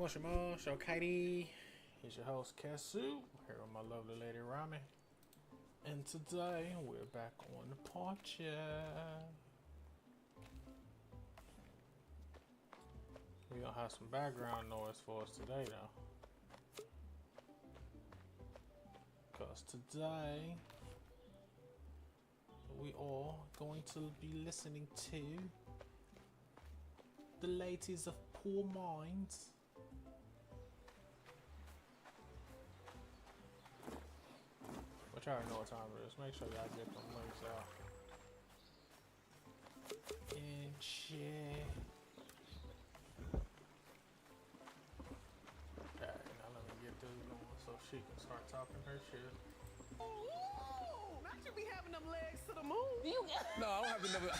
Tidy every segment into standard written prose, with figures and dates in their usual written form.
Shimo, Shokaiti. Here's your host, Kesu, here with my lovely lady, Rami. And today, we're back on the porch. We're gonna have some background noise for us today, though. Because today, we are going to be listening to the ladies of Poor Minds. But y'all already know what time it is. Make sure y'all get them links out. And shit. Alright, now let me get this going so she can start talking her shit. Ooh, not you be having them legs to the moon. No, I don't have to never.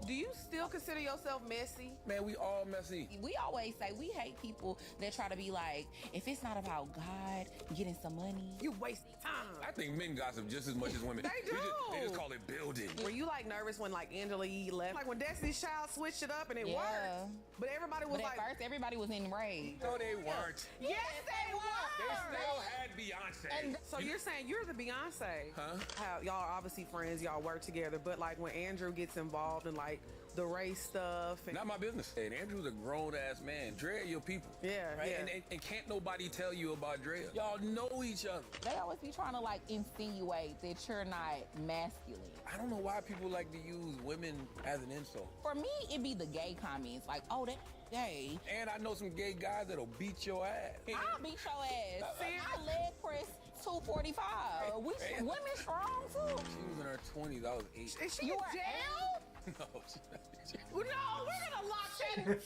Do you still consider yourself messy? Man, we all messy. We always say we hate people that try to be like, if it's not about God getting some money. You waste time. I think men gossip just as much as women. They do. They just call it building. Were you like nervous when like Angela Yee left? Like when Destiny's Child switched it up and it worked. But everybody was But like, at first, everybody was in rage. No, they weren't. yes, they were. They still had Beyonce. And so you're saying you're the Beyonce. Huh? How y'all are obviously friends, y'all work together, but like when Andrew gets involved in like the race stuff. And Not my business. And Andrew's a grown-ass man. Dre are your people. Yeah, Right? yeah. And can't nobody tell you about Dre. Y'all know each other. They always be trying to like insinuate that you're not masculine. I don't know why people like to use women as an insult. For me, it'd be the gay comments like, oh, that gay. And I know some gay guys that'll beat your ass. I'll beat your ass. I leg press 245. Women strong too. She was in her 20s. I was 8. Is she You in were jail? No, she's not in jail. No, we're gonna lock that up.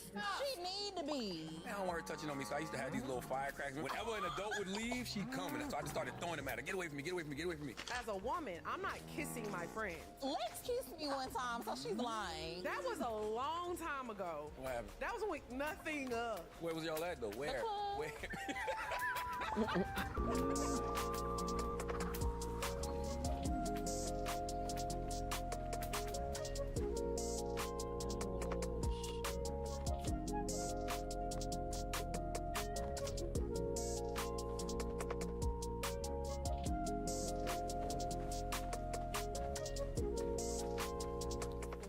She need to be. I don't want her touching on me, so I used to have these little firecrackers. Whenever an adult would leave, she'd come, and so I just started throwing them at her. Get away from me, get away from me, get away from me. As a woman, I'm not kissing my friends. Lex kissed me one time, so she's lying. That was a long time ago. What happened? That was when nothing up. Where was y'all at, though? Where? club. Where?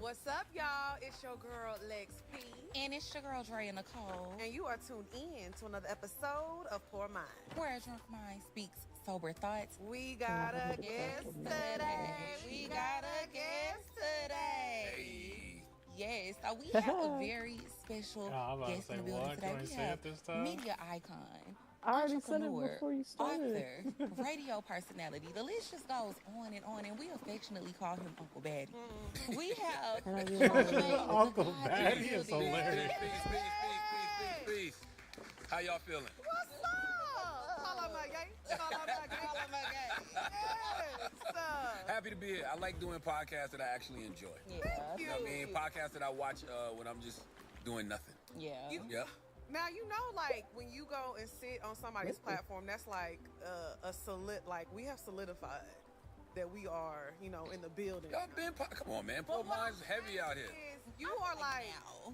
What's up, y'all? It's your girl, Lex P. And it's your girl, Dre and Nicole. And you are tuned in to another episode of Poor Mind. Where a drunk mind speaks sober thoughts. We got a guest today. We got a guest today. Hey. Yes, so we have a very special I'm about to guest say, in the building what? today. Can we We say have it this time? media icon, I already said it entrepreneur, before you started. author, radio personality. The list just goes on, and we affectionately call him Uncle Batty. We have Uncle Batty is hilarious. Peace. How y'all feeling? What's up? Call out my gang. Call out my gang. Yes. Happy to be here. I like doing podcasts that I actually enjoy. Yeah, Thank You know what I mean? Podcasts that I watch when I'm just doing nothing. yeah. Yep. Now, you know, like, when you go and sit on somebody's platform, that's like like, we have solidified that we are, you know, in the building. Y'all been, come on, man. Poor Mind's heavy out here. You are like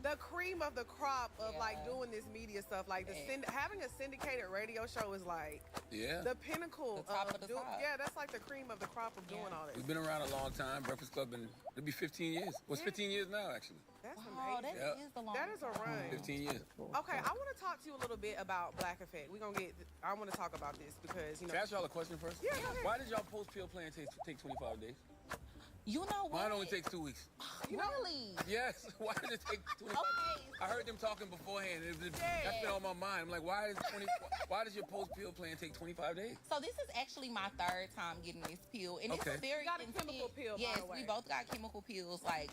now. the cream of the crop of Yeah. like doing this media stuff. Like having a syndicated radio show is like Yeah. the pinnacle The top of the doing. top. Yeah, that's like the cream of the crop of doing all this. We've been around a long time. Breakfast Club, and it'll be 15 years. Well, it's 15 years now, actually. That's Wow, that amazing. Yep. is the long That is a run. 15 years. Okay, I want to talk to you a little bit about Black Effect. I want to talk about this because, you know. Can I ask y'all a question first? Yeah, go ahead. Why did y'all post-pill plan take 25 days? You know what? Mine only takes 2 weeks. Really? Yes. Why did it take 25 Okay. days? I heard them talking beforehand. That's been on my mind. I'm like, why does your post-pill plan take 25 days? So this is actually my third time getting this pill, and Okay. it's a very You got a intense- chemical pill, by Yes, the way. we both got chemical pills like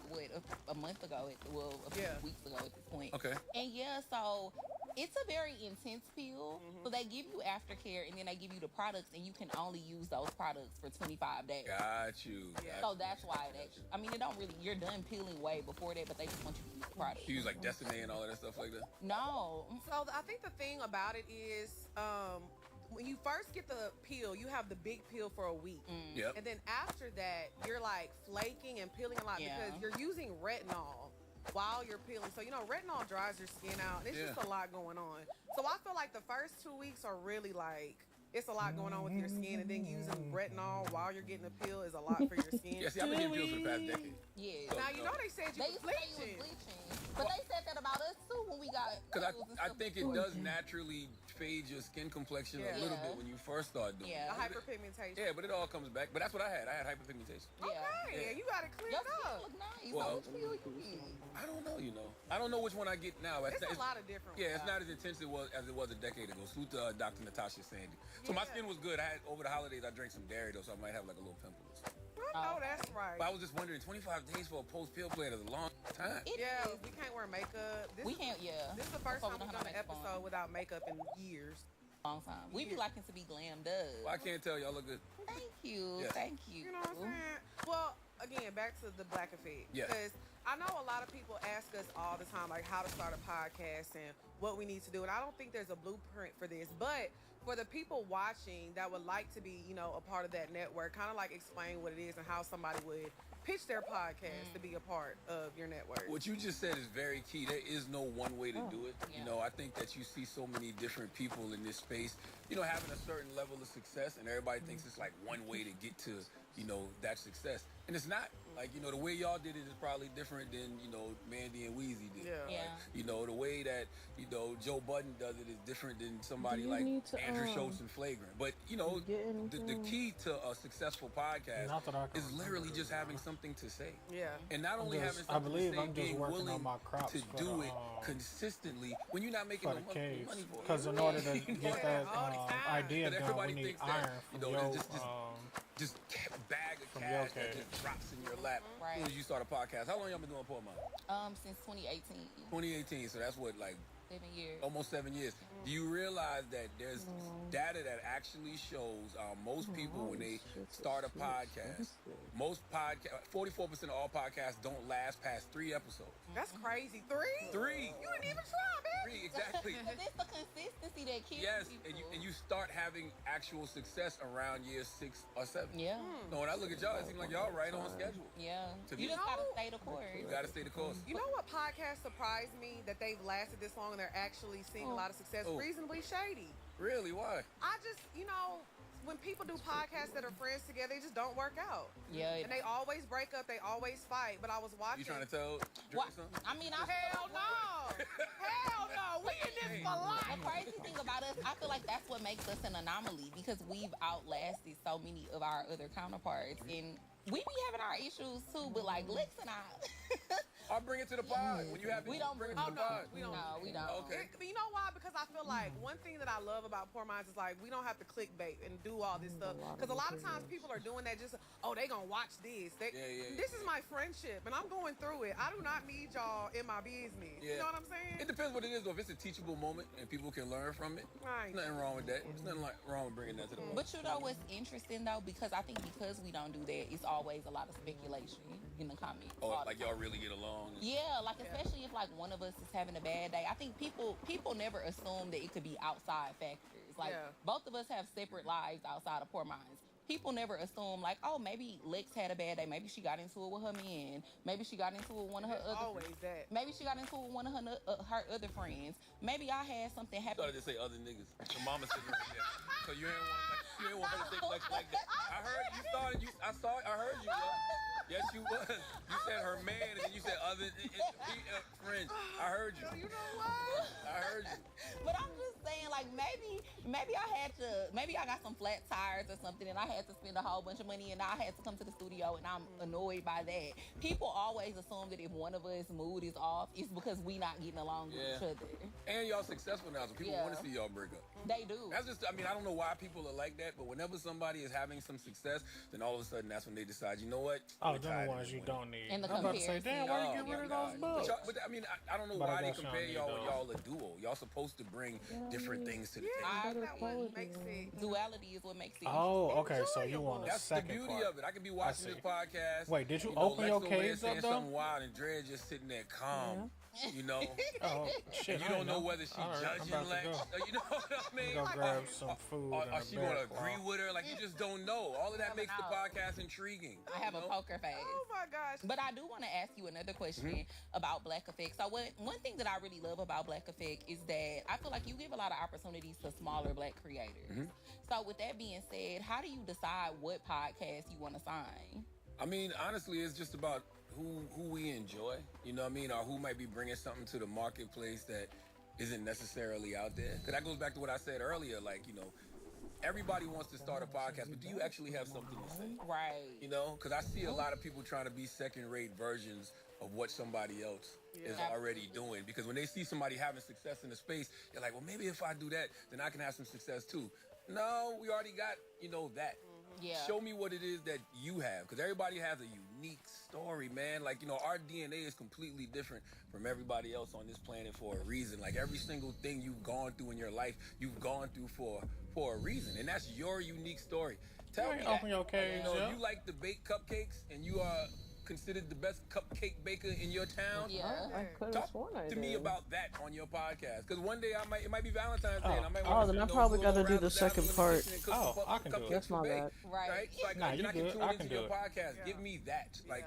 a month ago. A few Yeah. weeks ago at this point. Okay. And yeah, so it's a very intense pill. So they give you aftercare, and then they give you the products, and you can only use those products for 25 days. Got you. Yeah. So that's why I mean, it don't really. You're done peeling way before that, but they just want you to use the product. You use like Destiny and all of that stuff like that? No. So I think the thing about it is, when you first get the pill, you have the big pill for a week. Yep. And then after that, you're like flaking and peeling a lot Yeah. because you're using retinol. while you're peeling. So, retinol dries your skin out. It's just a lot going on. So I feel like the first 2 weeks are really like, it's a lot going on with your skin, and then using retinol while you're getting a peel is a lot for your skin. Yeah, see, I've been getting pills for the past decade. Yeah. Now, they said you They was used to say you was bleaching. But they said that about us too when we got Because pills and I stuff think it before. does naturally fade your skin complexion a little bit when you first start doing Yeah. it. The hyperpigmentation. Yeah, but it all comes back. But that's what I had. I had hyperpigmentation. Yeah. Okay, you got it cleared Your skin up. look nice. Well, So which pill you get? I don't know, I don't know which one I get now. It's a lot of different Yeah, it's ones. not as intense as it was a decade ago. Salute to Dr. Natasha Sandy. So my skin was good. I had over the holidays I drank some dairy though, so I might have like a little pimple. I know that's right. But I was just wondering, 25 days for a post-pill plan is a long time. It Yeah, is. we can't wear makeup. We can't, yeah. This is the first So time we we've don't done have an makeup on. episode without makeup in years. Long time. We be liking to be glammed up. Well, I can't tell y'all look good. Thank you. Yes. Thank you. You know what I'm saying? Well, again, back to the Black Effect. Yes. Because I know a lot of people ask us all the time, like, how to start a podcast and what we need to do. And I don't think there's a blueprint for this. But for the people watching that would like to be, a part of that network, kind of like explain what it is and how somebody would pitch their podcast to be a part of your network. What you just said is very key. There is no one way to do it. Yeah. I think that you see so many different people in this space, having a certain level of success, and everybody thinks it's like one way to get to, that success. And it's not. Like, the way y'all did it is probably different than, Mandy and Weezy did. Yeah. Like, the way that, Joe Budden does it is different than somebody Do you like need to, Andrew Schultz and Flagrant. But, the key to a successful podcast Not that I can is literally just having something to say. Yeah. And not only just- having I something believe to say, I'm just being working on willing my crops to for do the, it consistently when you're not making for no the caves. money for it. Because in order to You know? get that all the time. idea But done, everybody we need thinks that, iron from your just bag of From cash your that cave. just drops in your lap Right. as soon as you start a podcast. How long y'all been doing Poor Mom? Since 2018. 2018, so that's what, like 7 years. almost 7 years. Do you realize that there's data that actually shows most people when they start a podcast, 44% of all podcasts don't last past 3 episodes. That's crazy. 3? 3. You didn't even try, bitch. 3, exactly. Because it's the consistency that kills Yes, people. and you start having actual success around year 6 or 7. Yeah. No, when I look at y'all, it seems like y'all right on schedule. Yeah. To You be- just gotta stay the course. You gotta stay the course. You know what podcast surprised me that they've lasted this long and they're actually seeing a lot of success? Oh. Reasonably Shady. Really? Why? I just, when people do podcasts that are friends together, they just don't work out. Yeah. And they always break up, they always fight. But I was watching. You trying to tell What? Drake something? I mean, Hell no! Hell no! We in this for life! The crazy thing about us, I feel like that's what makes us an anomaly because we've outlasted so many of our other counterparts. And we be having our issues too, but like Lex and I, I'll bring it to the pod. When you have we it, don't bring it bring to the pod. we don't. No, we don't. Okay. But you know why? Because I feel like one thing that I love about Poor Minds is like we don't have to clickbait and do all this stuff. Because a lot of times people are doing that just, they gonna watch this. Yeah. This is my friendship and I'm going through it. I do not need y'all in my business. You Yeah. know what I'm saying? It depends what it is, though. If it's a teachable moment and people can learn from it, Right. there's nothing wrong with that. There's nothing wrong with bringing that to the pod. But you know what's interesting though, because I think because we don't do that, it's always a lot of speculation in the comments. Oh, all the like y'all really get along? Yeah, like especially if like one of us is having a bad day. I think people never assume that it could be outside factors. Like both of us have separate lives outside of Poor Minds. People never assume like, oh, maybe Lex had a bad day. Maybe she got into it with her man. Maybe she got into it with one of her other. Always that. Maybe she got into it with one of her other friends. Maybe I had something You happen. started to say other niggas. The mama said right there. So you ain't want her to think like that. I heard you started. I heard you. Yes, you was. You said her man, and then you said other friends. I heard you. You know what? I heard you. But I'm just saying, like maybe I got some flat tires or something, and I had to spend a whole bunch of money, and I had to come to the studio, and I'm annoyed by that. People always assume that if one of us mood is off, it's because we not getting along with each other. And y'all successful now, so people want to see y'all break up. They do. That's just, I don't know why people are like that, but whenever somebody is having some success, then all of a sudden that's when they decide, you know what? Oh, We're them tired the of ones you winning. don't need. And the I'm about to say, damn, why you Oh, get rid of my those God. bugs? But I don't know But I why they guess y'all compare need y'all when those. y'all a duo. Y'all supposed to bring different things to the table. Yeah, I that agree. one makes sense. Duality is what makes it. Oh, okay, so you want a That's the second beauty part. of it. I could be watching see. this podcast. Wait, did you know, open Lex your over there caves saying up, though? something wild and Dre just sitting there calm. you know. Oh shit! You I don't ain't know whether she's All right, I'm judging, about to like, go. you know what I mean? Go grab some food. Or and a she bear gonna claw. agree with her? Like, you just don't know. All of that Never makes the know. podcast intriguing. I have you a know? poker face. Oh my gosh. But I do want to ask you another question about Black Effect. So one thing that I really love about Black Effect is that I feel like you give a lot of opportunities to smaller Black creators. So with that being said, how do you decide what podcast you want to sign? I mean, honestly, it's just about who we enjoy, you know what I mean, or who might be bringing something to the marketplace that isn't necessarily out there. Because that goes back to what I said earlier, like, you know, everybody wants to start a podcast, but do you actually have something to say? Right. You know, because I see a lot of people trying to be second-rate versions of what somebody else is already doing. Because when they see somebody having success in the space, they're like, well, maybe if I do that, then I can have some success too. No, we already got, you know, that. Yeah. Show me what it is that you have, because everybody has a unique story, man. Like, you know, our DNA is completely different from everybody else on this planet for a reason. Like, every single thing you've gone through in your life, you've gone through for a reason, and that's your unique story. Tell me that. Open your cage, You know, if you like to bake cupcakes and you are considered the best cupcake baker in your town, Yeah. I could have talk sworn I to did. me about that on your podcast. Because one day it might be Valentine's Day, and I might Oh, want then to I probably gotta do the second part. I can do it. That's my bad. Right. So I Nah, can you good. tune I into can do your it. podcast. Yeah. Give me that. Like,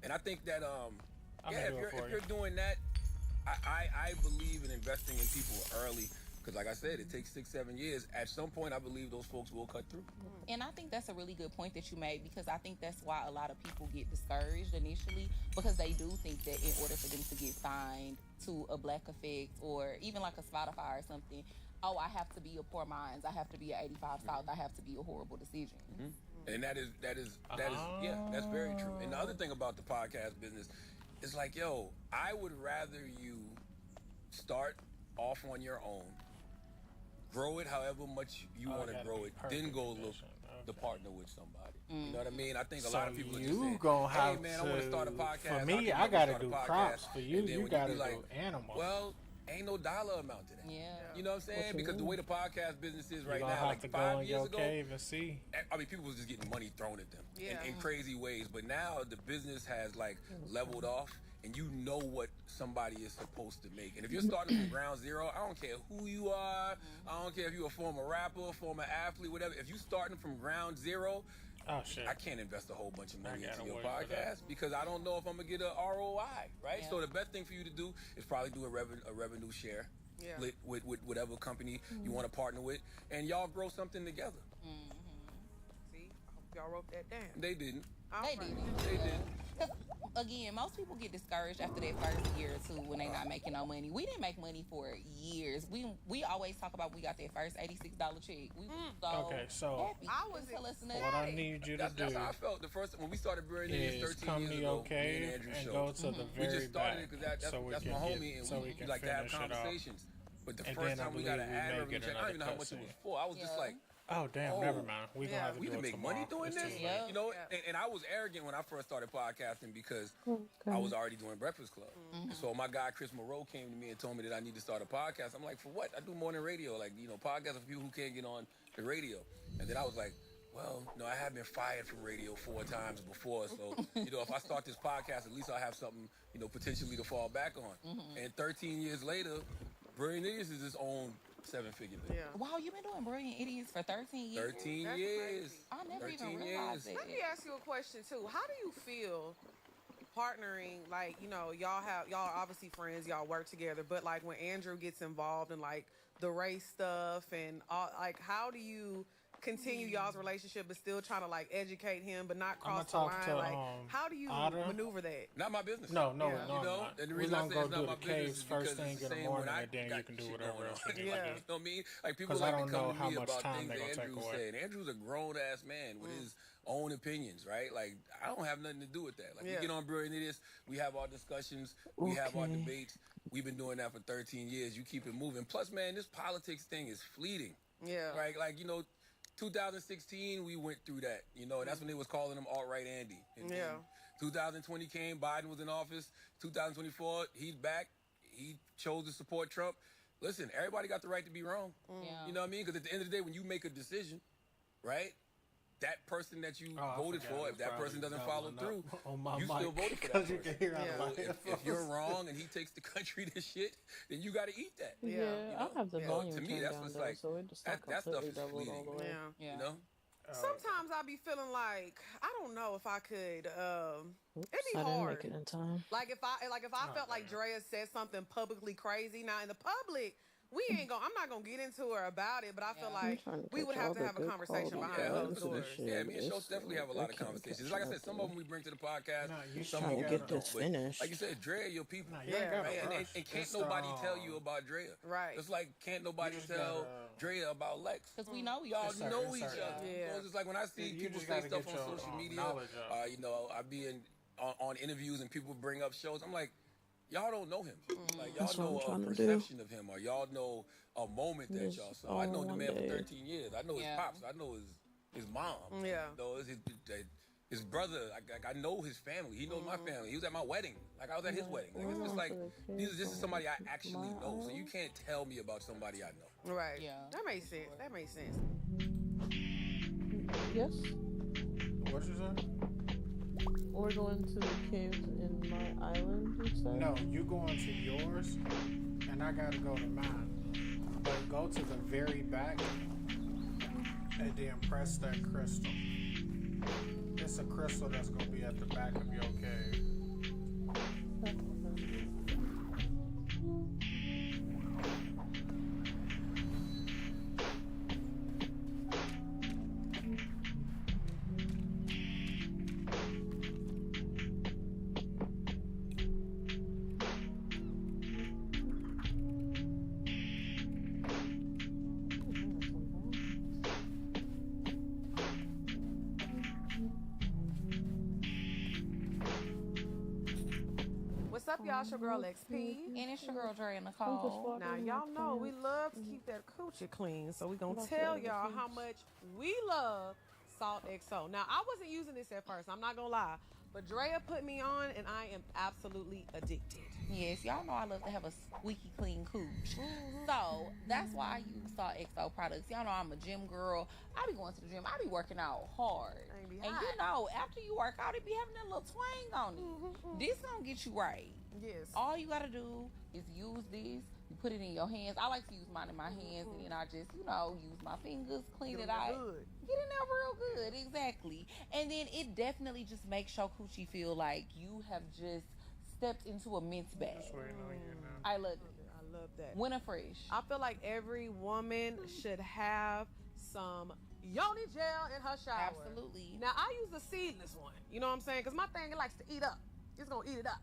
and I think that I'm yeah, gonna do it for if you. you're doing that, I believe in investing in people early. Because like I said, it takes 6-7 years. At some point, I believe those folks will cut through. And I think that's a really good point that you made, because I think that's why a lot of people get discouraged initially, because they do think that in order for them to get signed to a Black Effect or even like a Spotify or something, oh, I have to be a Poor Minds, I have to be an 85 South, I have to be a Horrible Decision. And that is yeah, that's very true. And the other thing about the podcast business is like, yo, I would rather you start off on your own, grow it however much you want to gotta grow be it, then go look perfect. to partner with somebody. You know what I mean? I think a So lot of people are just you saying, gonna hey have man, I want to start a to- podcast. for How me, can you I help gotta start a do podcast? crops. For you, And then you when gotta be like, do animals. well, ain't no dollar amount to that. Yeah. You know what I'm saying? What you Because the mean? way the podcast business is you right gonna now, have like to go 5 in years your ago, cave and see. I mean, people was just getting money thrown at them Yeah. in crazy ways. But now the business has like leveled off, and you know what somebody is supposed to make. And if you're starting from ground zero, I don't care who you are. I don't care if you're a former rapper, former athlete, whatever. If you're starting from ground zero, Oh shit! I can't invest a whole bunch of money I gotta into your wait for that. podcast because I don't know if I'm gonna get a ROI, right? Yeah. So the best thing for you to do is probably do a revenue share Yeah. split with whatever company you want to partner with, and y'all grow something together. See, I hope y'all wrote that down. They didn't. All They right. didn't. They didn't. 'Cause, again, most people get discouraged after that first year or two when they not making no money. We didn't make money for years. We always talk about we got that first $86 check. We were so Okay, so happy. I was Tell us excited. what I need you to That's do how I felt the first when we started Brandon is 13 come years to ago. your me and cave Andrew and show. go to the We very just started back, it because so we that's my can homie, and so we can like to have finish it up. conversations. But the And first then I time we got an believe we ad may revenue get check, I don't even know how another much it was cutscene. for. I was just Yeah. like, Oh damn! Oh, Never mind. We gonna yeah, have to we do can it make money tomorrow. doing It's too this. late. Yeah. You know, Yeah. and I was arrogant when I first started podcasting because Okay. I was already doing Breakfast Club. And so my guy Chris Moreau came to me and told me that I need to start a podcast. I'm like, for what? I do morning radio, like, you know, podcasts for people who can't get on the radio. And then I was like, well, no, I have been fired from radio 4 times before. So, you know, if I start this podcast, at least I'll have something, you know, potentially to fall back on. And 13 years later, Brilliant Idiots is his own 7-figure business. Yeah. Wow, you've been doing Brilliant Idiots for 13 years. 13 That's years. crazy. I never even 13 realized years. it. Let me ask you a question too. How do you feel partnering? Like, you know, y'all are obviously friends, y'all work together, but like when Andrew gets involved in like the race stuff and all, like, how do you continue y'all's relationship but still trying to like educate him but not I'ma cross the talk line? to, Like, how do you Otter. maneuver that? Not my business. No, Yeah. no, You no. know, I'm and the not. We're reason I gonna say go it's not do my the business caves is first because thing it's in the the same morning, when I and then got you can do shit whatever going else on. you You need Yeah. to do. know what I mean? Like people 'Cause like I don't to come know to how me much about time things they that gonna take Andrew away. said. Andrew's a grown ass man with his own opinions, right? Like I don't have nothing to do with that. Like Yeah. we get on Brilliant Idiots, we have our discussions, we have our Okay. debates. We've been doing that for 13 years. You keep it moving. Plus, man, this politics thing is fleeting. Yeah. Right? Like, you know, 2016, we went through that, you know, and that's when they was calling him alt-right Andy. And Yeah. then 2020 came, Biden was in office. 2024, he's back. He chose to support Trump. Listen, everybody got the right to be wrong. Yeah. You know what I mean? Because at the end of the day, when you make a decision, right, that person that you I voted forgot. for, It's if that probably person doesn't doubling follow up through, on my you mic, still voted for that because you person. can hear out Yeah. of my So if headphones. you're wrong and he takes the country to shit, then you got to eat that. Yeah. You know? I have the Yeah. volume To me, turned that's down what's though, like, so it just not that stuff completely is doubled all fleeting. the way. Yeah. You know? Sometimes I be feeling like I don't know if I could. Oops, It'd be I didn't hard. make it in time. Like if I felt like damn. Drea said something publicly crazy. Now in the public, I'm not gonna get into her about it, but I feel Yeah. like trying to we catch would all have to the have a good conversation quality behind vibes closed and doors. shit. Yeah, me and It's Schultz definitely have a like, lot I of can't conversations. catch Like I said, some of nothing. them we bring to the podcast, No, you some trying of to them get we this don't. But finished. like you said, Drea, your people. No, you ain't Yeah. gotta And rush. can't It's nobody the, tell you about Drea. Right. It's like can't nobody just tell gotta- Drea about Lex. Because we know Y'all It's certain- know it's each certain. other. Yeah. So it's just like when I see You people just say gotta stuff get on your, social media, knowledge up. you know, I be on interviews and people bring up shows. I'm like, y'all don't know him. Like y'all That's what know I'm a trying to do. perception of him, or y'all know a moment that This y'all saw. I all know the one man for day. 13 years. I know his Yeah. pops. I know his mom. Yeah. You know, his brother. I know his family. He knows my family. He was at my wedding. Like I was at his wedding. Like it's just like this is somebody I actually know. So you can't tell me about somebody I know. Right. Yeah. That makes sense. That makes sense. Yes, What you say? we're going to the caves in my island, you said? No, you going to yours, and I gotta go to mine. But go to the very back, and then press that crystal. It's a crystal that's gonna be at the back of your cave. What's up, y'all? It's your girl XP. And it's your girl, Dre and I'm just Nicole. walking Now in y'all my know we pants. love to keep that coochie clean, so we gonna That's tell right, y'all that's how right. much we love Salt XO. Now I wasn't using this at first. I'm not gonna lie, but Drea put me on, and I am absolutely addicted. Yes, y'all know I love to have a squeaky clean cooch. So that's why I use Salt XO products. Y'all know I'm a gym girl. I be going to the gym. I be working out hard. Ain't be And hot. you know, after you work out, it be having that little twang on it. This gonna get you right. Yes. All you gotta do is use this. You put it in your hands. I like to use mine in my hands, and then I just, use my fingers, clean Get it them out. good. Get in there real good, exactly. And then it definitely just makes your coochie feel like you have just stepped into a mince bag. Just waiting on you now. I love it. I love that. Winter fresh. I feel like every woman should have some yoni gel in her shower. Absolutely. Now I use the seedless one. You know what I'm saying? Because my thing, it likes to eat up. It's gonna eat it up.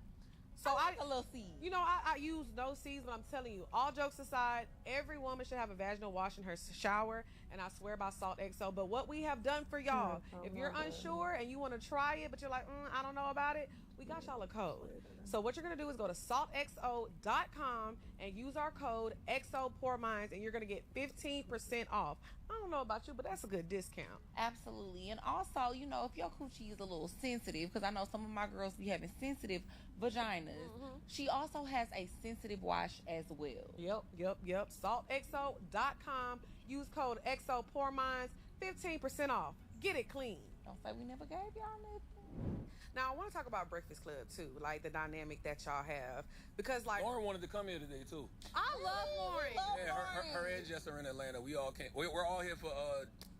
So I like a little seed. I use no seeds, but I'm telling you, all jokes aside, every woman should have a vaginal wash in her shower, and I swear by Salt XO. But what we have done for y'all, if you're unsure and you want to try it, but you're like, I don't know about it, we got y'all a code. So what you're going to do is go to saltxo.com and use our code XOPourMinds, and you're going to get 15% off. I don't know about you, but that's a good discount. Absolutely. And also, if your coochie is a little sensitive, because I know some of my girls be having sensitive vaginas, she also has a sensitive wash as well. Yep. Saltxo.com. Use code XOPourMinds, 15% off. Get it clean. Don't say we never gave y'all nothing. Now I want to talk about Breakfast Club too, like the dynamic that y'all have, because like Lauren wanted to come here today too. I love Lauren. Yeah, her and Jess are in Atlanta. We all came. We're all here for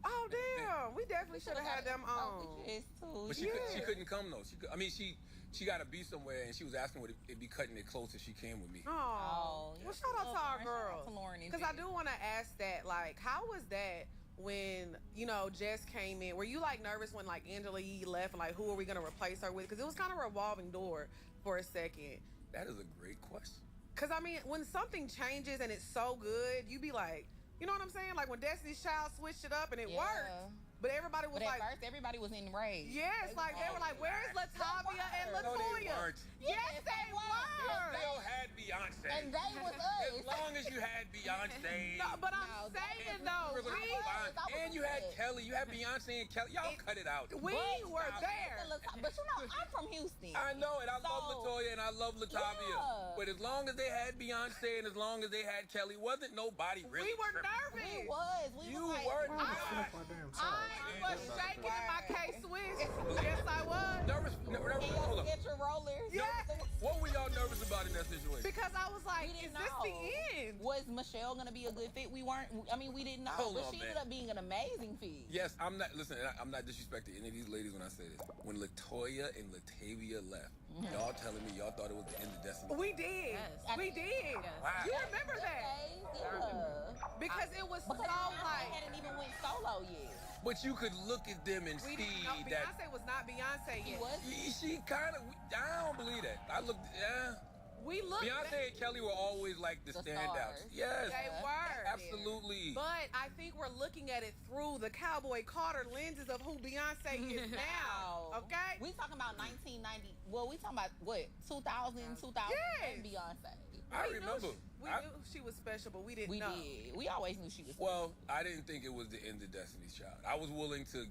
Oh damn, we definitely should have had them on. but she couldn't come though. She got to be somewhere, and she was asking would it be cutting it close if she came with me. Oh, well, shout out to our girls. Lauren and Because I Jess. do want to ask that, like, how was that when Jess came in? Were you like nervous when like Angela Yee left, and like who are we gonna replace her with? Because it was kind of a revolving door for a second. That is a great question. Because I mean, when something changes and it's so good, you be like, you know what I'm saying? Like when Destiny's Child switched it up and it worked, but everybody was But at like, first, everybody was enraged. yes, like they were like, where's Latavia and No, they Latoya? weren't. Yes, they They were. still had Beyonce. And they was As us. long as you had Beyonce. No, but I'm saying though, And you had Kelly. You had Beyonce and Kelly. Y'all cut it out. we were there. But I'm from Houston. I know it. I love So, Latoya and I love Latavia. Yeah. But as long as they had Beyonce and as long as they had Kelly, wasn't nobody really We were tripping. nervous. You were Finish my damn I was song. shaking in my K-Swiss. Yes, I was. Nervous. And Hold your up. sketcher rollers. Yes. What were y'all nervous about in that situation? Because I was like, We is didn't this know. the end? Was Michelle gonna be a good fit? We didn't know. Hold but on, she man. ended up being an amazing fit. Yes, I'm not disrespecting any of these ladies when I say this. When Latoya and Latavia left, y'all telling me y'all thought it was the end of Destiny. We did. Yes. We did. Wow. You remember that? Yeah. Because it was so Because Beyonce like. hadn't even went solo yet. But you could look at them and We see didn't know. that Beyonce was not Beyonce He yet. was. she kind of. I don't believe that. I looked. Yeah. We looked. Beyonce and Kelly were always like the The standouts. stars. Yes. They were. Absolutely. But I think we're looking at it through the Cowboy Carter lenses of who Beyonce is now. Okay? We talking about 1990. Well, we talking about what? 2000, 2000 and Beyonce. I We knew remember. We knew she was special, but we didn't We know. did. We always knew she was. Well, I didn't think it was the end of Destiny's Child. I was willing to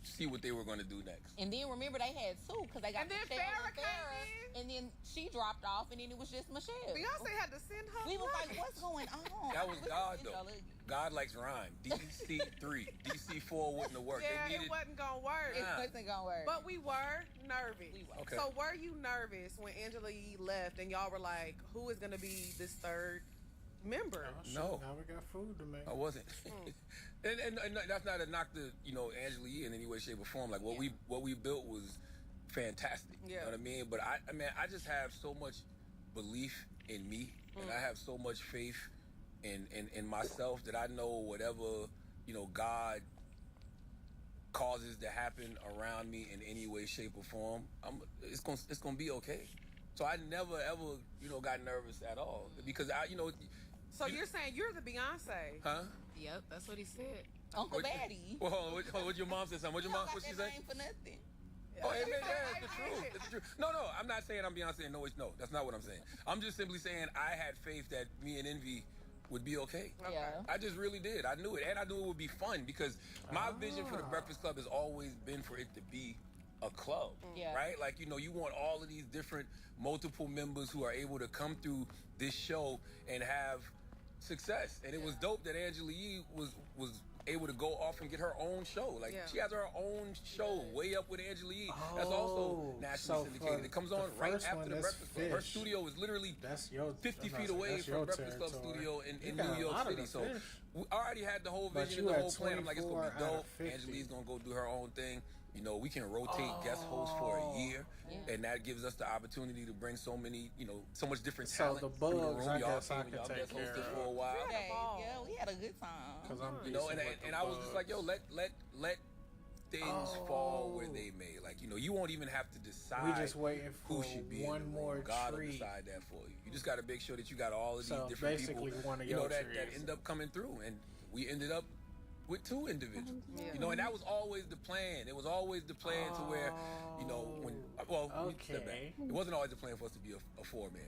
see what they were going to do next. And then remember they had two because they got And then Michelle Farrah and Farrah, came and then she dropped off, and then it was just Michelle. Beyonce had to send her. We was like, money. what's going on? That was God, It's though. so ugly. God likes rhyme. DC 3, DC 4 wouldn't have worked. Yeah, They needed. it wasn't gonna work. It Nah. wasn't gonna work. But we were nervous. We were. Okay. So were you nervous when Angela Yee left and y'all were like, who is gonna be this third member? Oh, shit, No. Now we got food to make. I wasn't. and that's not a knock to Angela Yee in any way, shape, or form. Like what we built was fantastic. You Yeah. know what I mean? But I mean, I just have so much belief in me, and I have so much faith in myself that I know whatever God causes to happen around me in any way, shape, or form, it's gonna be okay. So I never ever got nervous at all because So you're saying you're the Beyonce? huh? Yep, that's what he said. Uncle What- Batty. Well, hold on, what your mom said something? What your mom? Got What she that said? name for nothing. Oh, She yeah, said, it's the "I truth. did." It's the truth. No, I'm not saying I'm Beyonce. No, that's not what I'm saying. I'm just simply saying I had faith that me and Envy would be okay. Yeah. I just really did. I knew it, and I knew it would be fun because my vision for the Breakfast Club has always been for it to be a club, Yeah. right? Like you want all of these different multiple members who are able to come through this show and have success. And it was dope that Angela Yee was able to go off and get her own show. Like Yeah. she has her own show, Way Up with Angela Yee. That's also nationally so syndicated. It comes on the right first after one, the that's Breakfast Club. Her Fish. studio is literally That's your 50 that's feet away that's from your Breakfast Club territory. studio You in got New a York lot of City. the So fish. we already had the whole But vision you and the at whole plan. I'm like, it's gonna be 24 out of dope. 50. Angela Yee's gonna go do her own thing. We can rotate guest hosts for a year, and that gives us the opportunity to bring so many, so much different So talent the through the bugs, room. I Y'all guess I came, can y'all take guest hosted care for a of. while. Okay. ball. Yeah, we had a good time. Cause I'm And decent with the I was just like, yo, bugs. let things fall where they may. Like, you won't even have to decide We just waiting who for should be one in the more room. God will treat. decide that for you. You just got to make sure that you got all of these So different basically people, one of your that trees. end up coming through. And we ended up with two individuals. Yeah. And that was always the plan. It was always the plan to where, let me step back. Okay. It wasn't always the plan for us to be a four-man.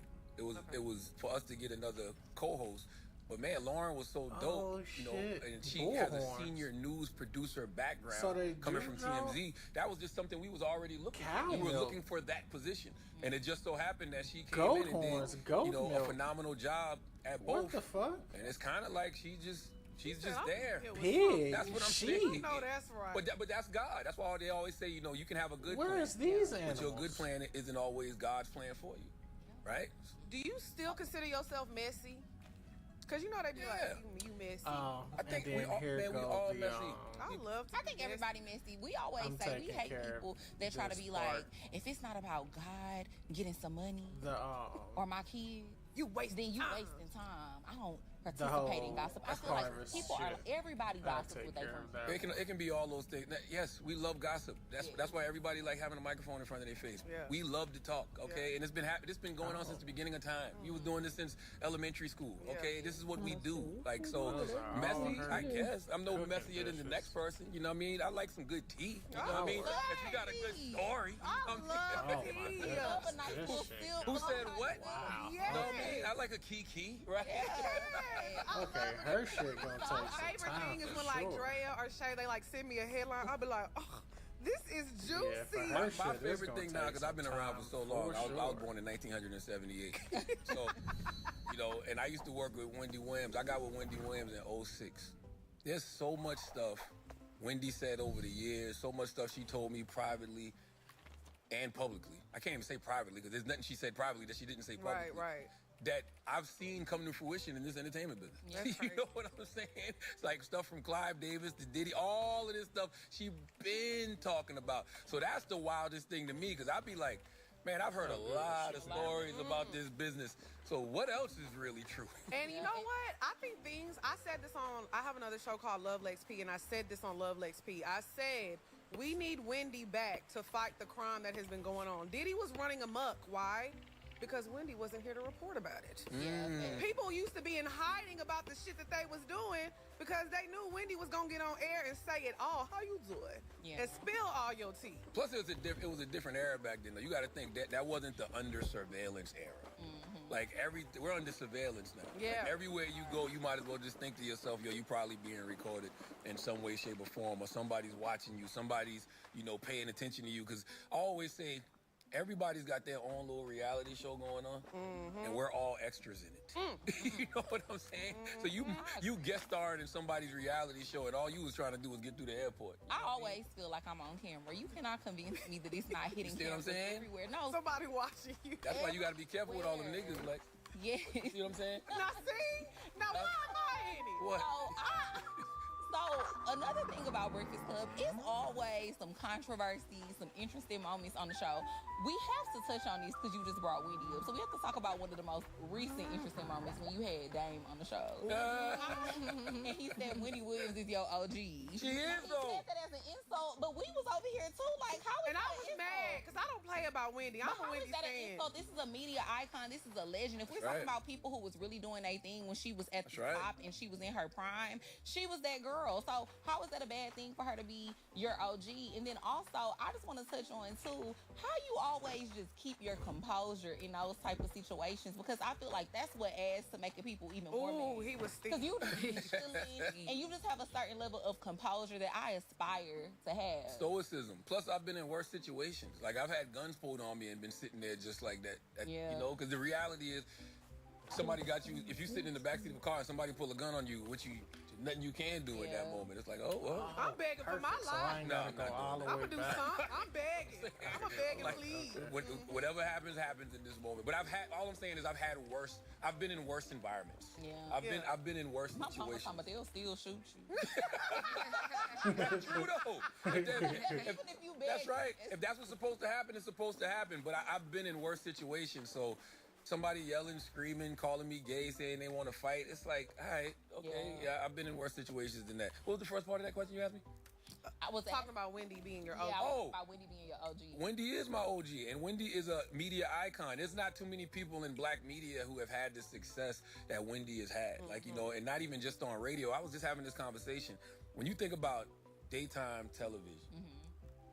It was for us to get another co-host. But man, Lauren was so dope, Oh, shit. and she has a Bullhorns. senior news producer background So they coming do from know? TMZ. That was just something we was already looking Cow for. We were milk. looking for that position. And it just so happened that she came Goat in and horns, did, goat a milk. phenomenal job at What both. the fuck? And it's kind of like she's just there. Pig. That's what I'm She. saying. No, that's right. But that's God. That's why they always say, you can have a good Where plan. is these But animals? your good plan isn't always God's plan for you. Right? Do you still consider yourself messy? Because they be Yeah. like, you messy. I think and we then all, here man, we go all the, messy. I love to I be think messy. everybody messy. We always I'm say we taking hate care of people that try to this be part. like, if it's not about God getting some money The or my kids, You wasting then you time. wasting time. I don't The participate in whole gossip. I feel like harvest people are shit. everybody I'll gossips take with their care of friends. that. It can be all those things. Now, yes, we love gossip. Yeah. That's why everybody like having a microphone in front of their face. Yeah. We love to talk, okay? Yeah. And it's been going on since the beginning of time. You was doing this since elementary school, okay? Yeah. This is what we do. Like, so Those are all messy, her I guess. I'm no cooking messier than the dishes. next person. You know what I mean? I like some good tea. You know what I mean? Oh, If you got a good story. You know I what I mean? love Oh, my tea. goodness. Love a nice This little shit. silk. Who all said kinds what? of Wow. things. Yeah. You know what I mean? I like a kiki, right? Okay, her shit gonna take My some favorite time thing is for when like sure. Drea or Shay, they like send me a headline. I'll be like, oh, This is juicy. her My shit is favorite gonna thing now, take because I've been some around time, for so long. I was sure. born in 1978. So, and I used to work with Wendy Williams. I got with Wendy Williams in '06. There's so much stuff Wendy said over the years, so much stuff she told me privately and publicly. I can't even say privately, because there's nothing she said privately that she didn't say publicly. Right. That I've seen come to fruition in this entertainment business. That's You know what I'm saying? It's like stuff from Clive Davis to Diddy, all of this stuff she been talking about. So that's the wildest thing to me, because I'd be like, man, I've heard a lot of stories about this business. So what else is really true? And you know what? I think I said this I have another show called Love Lex P, and I said this on Love Lex P. I said, we need Wendy back to fight the crime that has been going on. Diddy was running amok. Why? Because Wendy wasn't here to report about it. People used to be in hiding about the shit that they was doing because they knew Wendy was gonna get on air and say it all. How you doing? And spill all your tea. Plus, it was a different era back then. Though. You got to think that wasn't the under surveillance era. Like we're under surveillance now. Yeah. Like, everywhere you go, you might as well just think to yourself, yo, you probably being recorded in some way, shape, or form, or somebody's watching you, somebody's paying attention to you. Because I always say, everybody's got their own little reality show going on, and we're all extras in it. You know what I'm saying? So you guest starred in somebody's reality show, and all you was trying to do was get through the airport. I always feel like I'm on camera. You cannot convince me that it's not hitting See what I'm cameras saying? everywhere. No, Somebody watching you. That's why you got to be careful with all them Everywhere. niggas. Like, yeah. you see what I'm saying? Now see? Now why am I in it? What? So another thing about Breakfast Club is always some controversy, some interesting moments on the show. We have to touch on these because you just brought Wendy up. So we have to talk about one of the most recent interesting moments when you had Dame on the show. And he said Wendy Williams is your OG. She is, He though. said that as an insult, but we was over here too. Like, how is And I that was an mad insult? because I don't play about Wendy. But I'm a how Wendy is that an fan. insult? This is a media icon. This is a legend. If we're talking right. about people who was really doing their thing when she was at the right. top and she was in her prime, she was that girl. So how is that a bad thing for her to be your OG? And then also, I just want to touch on too, how you always just keep your composure in those type of situations, because I feel like that's what adds to making people even more Ooh, mad. he was Because sticky. you just be chilling and you just have a certain level of composure that I aspire to have. Stoicism. Plus, I've been in worse situations. Like, I've had guns pulled on me and been sitting there just like that. Yeah. You know, because the reality is, somebody got you. If you're sitting in the backseat of a car and somebody pull a gun on you, nothing you can do in that Yeah. moment. It's like, oh, well. I'm begging for my Perfect. So I life. ain't No, gotta I'm go not all the I'm way gonna do back. something. I'm begging. I'm a begging, Like, please. whatever happens in this moment. But all I'm saying is I've been in worse environments. Yeah. I've been in worse My mama situations. talking about they'll still shoot you. That's true though. Even if you beg, That's right. it's- If that's what's supposed to happen, it's supposed to happen. But I've been in worse situations. So somebody yelling, screaming, calling me gay, saying they want to fight. It's like, all right, okay, yeah, I've been in worse situations than that. What was the first part of that question you asked me? I was Talking about Wendy being your OG. yeah, I was Oh. about Wendy being your OG. Wendy is my OG, and Wendy is a media icon. There's not too many people in black media who have had the success that Wendy has had. Like, and not even just on radio. I was just having this conversation. When you think about daytime television,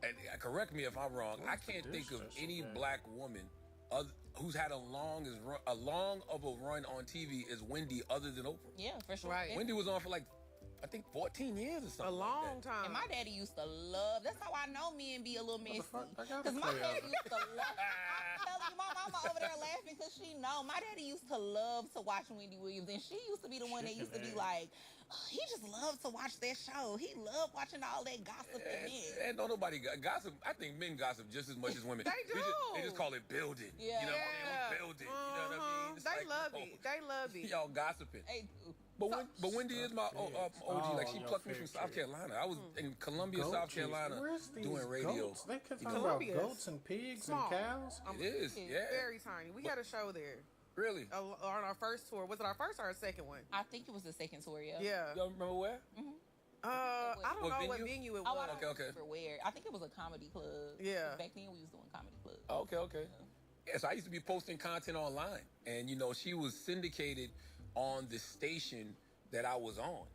and correct me if I'm wrong, I can't think of any black woman who's had a long of a run on TV as Wendy other than Oprah. Yeah, for sure. Right. Wendy was on for like, I think 14 years or something. A long like that. time. And my daddy used to love. That's how I know men be a little messy. fuck? I gotta Because my play daddy out. used to love. I'm telling you, my mama over there laughing because she know. My daddy used to love to watch Wendy Williams, and she used to be the one that used to be like, he just loved to watch that show. He loved watching all that gossip and it. And don't nobody gossip. I think men gossip just as much as women. They do. They just call it building. Yeah. You know what I'm saying? We building. You know what I mean? It's They like, love oh, it. They love it. Y'all gossiping. Hey, dude. But Wendy is my OG. Like, she your plucked me from favorite. South Carolina. I was in Columbia, Goat South cheese. Carolina, Where's these doing radio. goats? They kept You know, talking about Columbia's goats and pigs small. and cows. It is, yeah. Very tiny. We had a show there Really? on our first tour. Was it our first or our second one? I think it was the second tour, yeah. Yeah. Y'all remember where? I don't What know what venue? venue it Oh, I was. don't Okay, okay. remember where. I think it was a comedy club. Yeah. Back then we was doing comedy club. Okay. Yeah, so I used to be posting content online. And, she was syndicated on the station that I was on.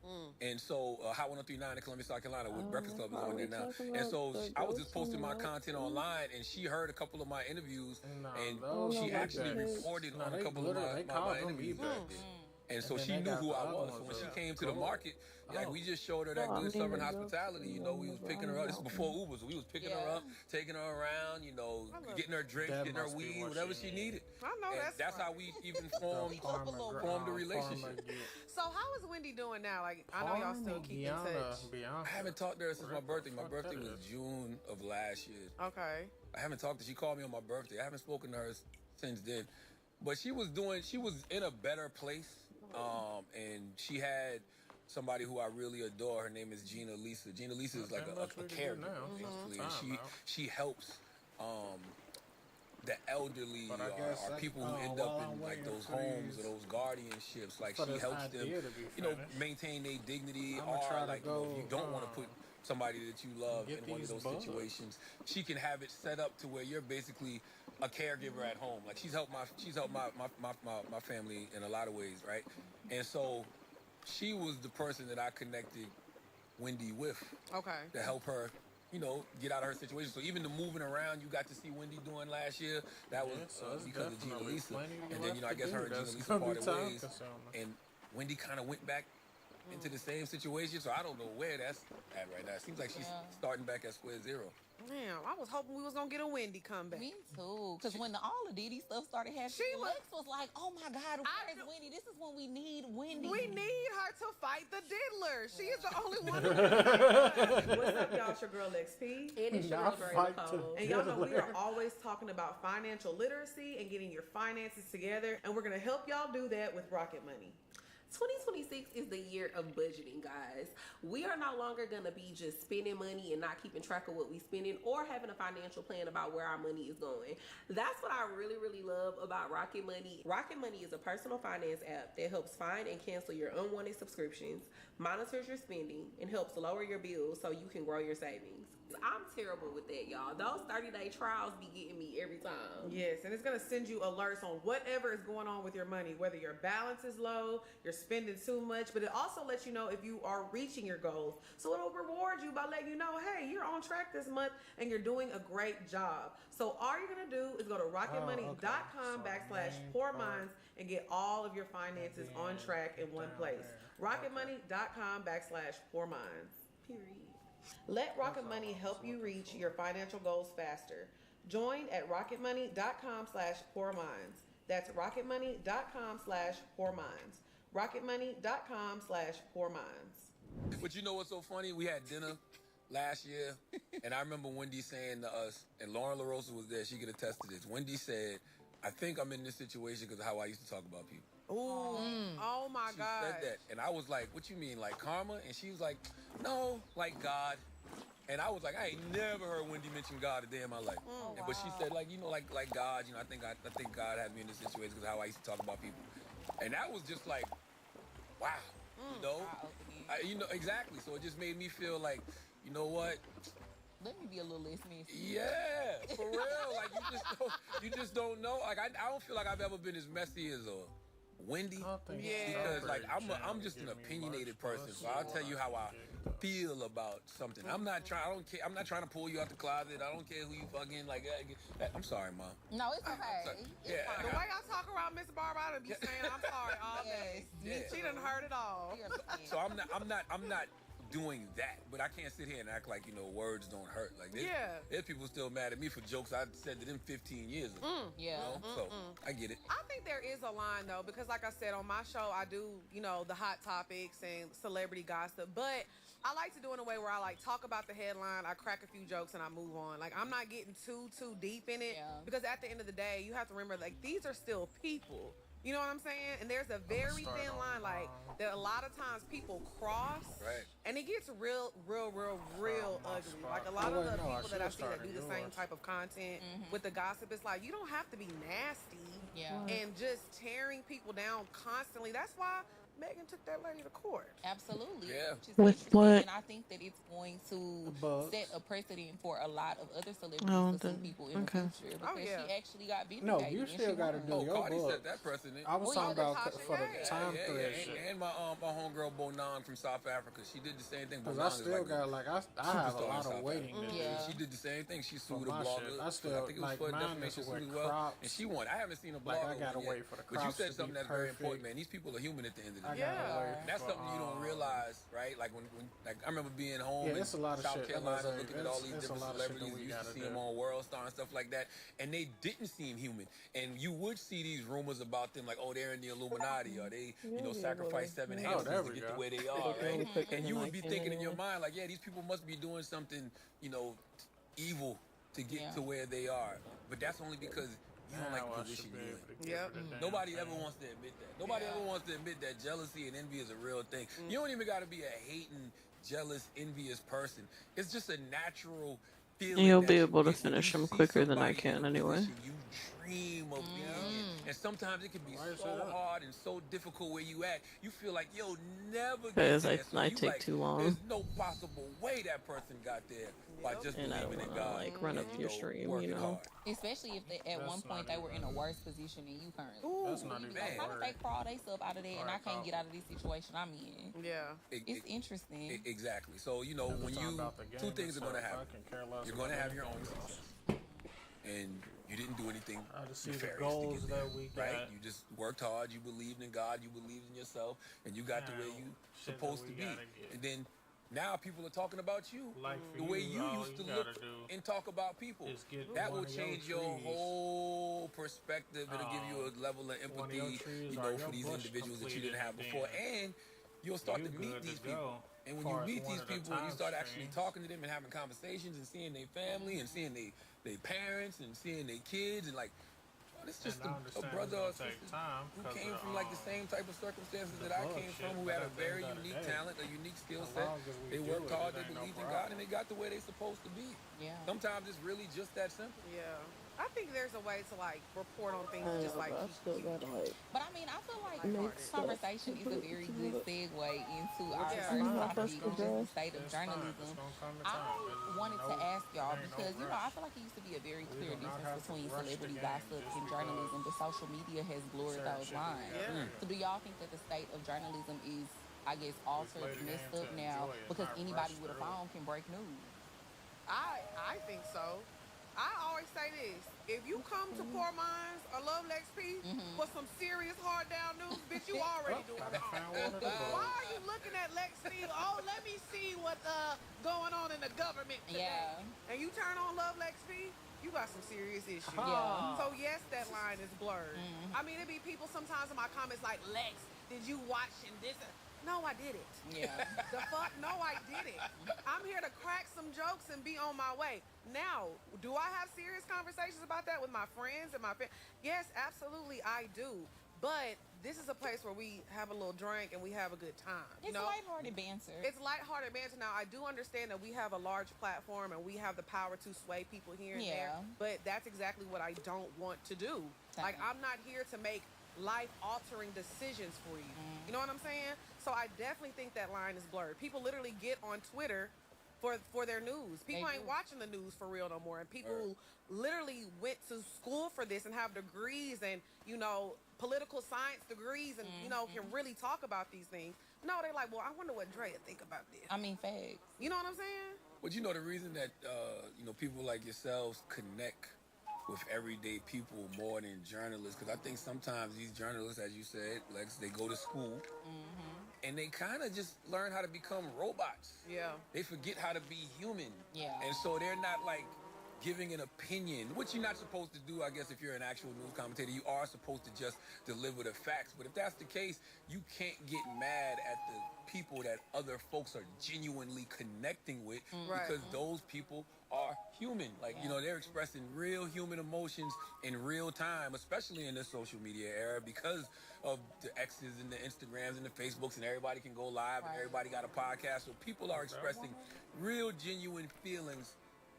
And so Hot 103.9 in Columbia, South Carolina with Breakfast Club is on there now. And so I was just posting my content online, and she heard a couple of my interviews, Nah, and those she are actually bad. recorded Nah, on a they couple of literally- my they called them interviews. e-bags. And so then she they knew got who the I other was. So ones when she up. came to the market, like we just showed her that Oh, I good mean, Southern that's- hospitality. You know, we was picking her up. This is before Uber, so we was picking her up, taking her around. You know, getting her drinks, That getting her must be weed, what whatever she she needed. I know And that's right. how we even formed the relationship. So how is Wendy doing now? Like, I know y'all still keep in touch. I haven't talked to her since my birthday. My birthday was June of last year. Okay. I haven't talked to her. She called me on my birthday. I haven't spoken to her since then. But she was in a better place. And she had somebody who I really adore. Her name is Gina Lisa. Gina Lisa is like a caregiver, basically. And she helps the elderly or people who end up in like those homes or those guardianships. Like she helps them, maintain their dignity. Or like, if you don't want to put somebody that you love in one of those situations, she can have it set up to where you're basically a caregiver at home. Like she's helped my family in a lot of ways, right? And so she was the person that I connected Wendy with. Okay. To help her, get out of her situation. So even the moving around you got to see Wendy doing last year, that was because of Gina Lisa. And then, I guess her and Gina Lisa parted ways. And Wendy kind of went back into the same situation. So I don't know where that's at right now. It seems like she's starting back at square zero. Damn, I was hoping we was gonna get a Wendy comeback. Me too, because when all the Diddy stuff started happening, Lex was like, "Oh my God, where's Wendy? This is when we need Wendy. We need her to fight the diddler. She is the only one." What's up, y'all? It's your girl XP. And it's your girl Nicole. And y'all know we are always talking about financial literacy and getting your finances together, and we're gonna help y'all do that with Rocket Money. 2026 is the year of budgeting, guys. We are no longer going to be just spending money and not keeping track of what we're spending or having a financial plan about where our money is going. That's what I really, really love about Rocket Money. Rocket Money is a personal finance app that helps find and cancel your unwanted subscriptions, monitors your spending, and helps lower your bills so you can grow your savings. I'm terrible with that, y'all. Those 30-day trials be getting me every time. Yes, and it's going to send you alerts on whatever is going on with your money, whether your balance is low, you're spending too much, but it also lets you know if you are reaching your goals. So it'll reward you by letting you know, hey, you're on track this month and you're doing a great job. So all you're going to do is go to rocketmoney.com/poorminds and get all of your finances on track in one place. rocketmoney.com/poorminds. Period. Let Rocket Money help you reach your financial goals faster. Join at rocketmoney.com/poorminds. That's rocketmoney.com/poorminds. rocketmoney.com/poorminds. But you know what's so funny? We had dinner last year, and I remember Wendy saying to us, and Lauren LaRosa was there, she could attest to this. Wendy said, I think I'm in this situation because of how I used to talk about people. Ooh. Oh my God. She said that. And I was like, what you mean, like karma? And she was like, no, like God. And I was like, I ain't never heard Wendy mention God a day in my life. But she said, like God, I think God had me in this situation because of how I used to talk about people. And that was just like, wow, exactly. So it just made me feel like, you know what? Let me be a little less messy. Yeah, for real. Like you just don't know. Like I don't feel like I've ever been as messy as Wendy. Because like I'm just an opinionated person. So I'll tell you how I feel about something. I'm not trying to pull you out the closet. I don't care who you fucking like. I'm sorry, Mom. No, it's okay. The way I talk around Miss Barbara, I done be saying I'm sorry all day. She done heard it all. So I'm not doing that, but I can't sit here and act like words don't hurt. Like there's people still mad at me for jokes I said to them 15 years ago. So I get it. I think there is a line though, because like I said on my show, I do the hot topics and celebrity gossip, but I like to do it in a way where I like talk about the headline, I crack a few jokes, and I move on. Like I'm not getting too deep in it because at the end of the day, you have to remember like these are still people. You know what I'm saying? And there's a very thin line, like that a lot of times people cross, and it gets real ugly. Like a lot of the people that I see that do the same type of content with the gossip, it's like you don't have to be nasty and just tearing people down constantly. That's why Megan took that lady to court. Absolutely. Yeah. Which is With interesting, what? and I think that it's going to Bugs. set a precedent for a lot of other celebrities Oh, to sue then- people in okay. the future because yeah. she actually got vindicated. No, you and still she got to won. do Oh, your Cardi book. set that precedent. I was Oh, talking yeah, about Tasha for the Gray. time thread And, shit. and my homegirl Bonan from South Africa, she did the same thing. Because Bonan I is still like got, like, I have a superstar in lot of South waiting Africa. to do. Yeah. She did the same thing. She For sued a my blogger. shit. I still, think it was like, for a mine defamation is suit with as well. crops. And she won. I haven't seen a blogger Like, I gotta win yet. wait for the But you crops said to something be that's very perfect. important, man. These people are human at the end of the I day. gotta Yeah. wait And that's for, something you don't realize, right? Like when like I remember being home Yeah, in it's a lot of South shit. Carolina, Like, looking at all these it's a different lot of shit that celebrities. we You used to gotta see do. them on World Star and stuff like that, and they didn't seem human. And you would see these rumors about them, like, oh, they're in the Illuminati, or they, sacrifice 7 Oh, hamsters there to we get go. to where they are, They can right? only pick And them you when would be I can thinking in your anyway. mind, like, yeah, these people must be doing something, evil to get Yeah. to where they are. But that's only because you don't like Now the I should position be you're able in. to get Yep. rid of that Nobody thing. ever wants to admit that. Nobody ever wants to admit that jealousy and envy is a real thing. You don't even got to be a hating, jealous, envious person. It's just a natural feeling. And you'll that be you able to get when finish you them see quicker than I somebody in can a anyway. position you dream of being in. And sometimes it can be Why you say so that? hard and so difficult where you at. You feel like you'll never get Because there. So I you take like, too long. there's no possible way that person got there by just And I don't believing in wanna, God. like, run and, up your stream, working you know? hard. Especially if they, at That's one point not they were in a even- worse position than you currently. That's not You even be like, a how did they word. crawl themselves out of there and I Alright, can't Kyle. get out of this situation I'm in? Yeah. It's interesting. Exactly. So, Never when talk you, about the two game things are going to itself. happen. I can care less You're going to about have your own anything else. success. And you didn't do anything I just see the nefarious goals to get there, that we right? got. You just worked hard. You believed in God. You believed in yourself. And you got to where you Shit supposed that to we be. gotta get. And then now people are talking about you. Like The for way you, you all used to you look gotta do and talk about people. is get That one will of your change your trees. whole perspective. It'll give you a level of one of your empathy, trees you or know, your for these bush individuals that you completed, didn't have then before. And you'll start you to meet good these to people. go. And when Far you as meet one these of the people and you time start actually streams. talking to them and having conversations and seeing their family and seeing their parents and seeing their kids and like, oh, this is just And I a understand brother or it's gonna take sister time who 'cause came of, from like the same type of circumstances the that I bug came shit, from, who but had a at the very end of the unique day, talent, a unique skill as set. long as we They do worked it, hard, it they ain't no believed in God, problem. and they got to where they supposed to be. Yeah. Sometimes it's really just that simple. Yeah. I think there's a way to like report on things I and know, just like but I keep still gotta, like, But I mean, I feel like make this stuff conversation to is put a it very together. good segue into our Yeah. first Fine. topic, It's which is the fine. state of It's fine. journalism. It's gonna come to I time. There's wanted no- to ask y'all there ain't no because, I rush. feel like it used to be a very We clear do not difference have to between rush the celebrity game gossip just and because journalism, but social media has blurred certain those shit that we lines. gotta Yeah. do. So do y'all think that the state of journalism is, I guess, play altered, the messed game up to now enjoy it, because not anybody rush with a through it. phone can break news? I think so. I always say this: if you come to Poor Minds or Love Lex P for some serious hard down news, bitch, you already doing I wrong. found one of the bugs. Why are you looking at Lex P? Oh, let me see what's going on in the government today. Yeah. And you turn on Love Lex P, you got some serious issues. Yeah. So yes, that line is blurred. I mean, it be people sometimes in my comments like, Lex, did you watch and this? No, I did it. Yeah. The fuck? No, I did it. I'm here to crack some jokes and be on my way. Now, do I have serious conversations about that with my friends and my family? Yes, absolutely, I do. But this is a place where we have a little drink and we have a good time. It's lighthearted banter. It's lighthearted banter. Now, I do understand that we have a large platform and we have the power to sway people here and there. But that's exactly what I don't want to do. Like, I'm not here to make life-altering decisions for you. You know what I'm saying? So I definitely think that line is blurred. People literally get on Twitter for their news. People ain't watching the news for real no more. And people who literally went to school for this and have degrees and, political science degrees and, can really talk about these things. No, they're like, well, I wonder what Drea think about this. I mean, facts. You know what I'm saying? But the reason that, people like yourselves connect with everyday people more than journalists, because I think sometimes these journalists, as you said, Lex, they go to school and they kind of just learn how to become robots. Yeah. They forget how to be human. Yeah. And so they're not like giving an opinion, which you're not supposed to do, I guess, if you're an actual news commentator. You are supposed to just deliver the facts. But if that's the case, you can't get mad at the people that other folks are genuinely connecting with because those people are human. Like, they're expressing real human emotions in real time, especially in this social media era because of the X's and the Instagrams and the Facebooks, and everybody can go live and everybody got a podcast. So people are expressing real, genuine feelings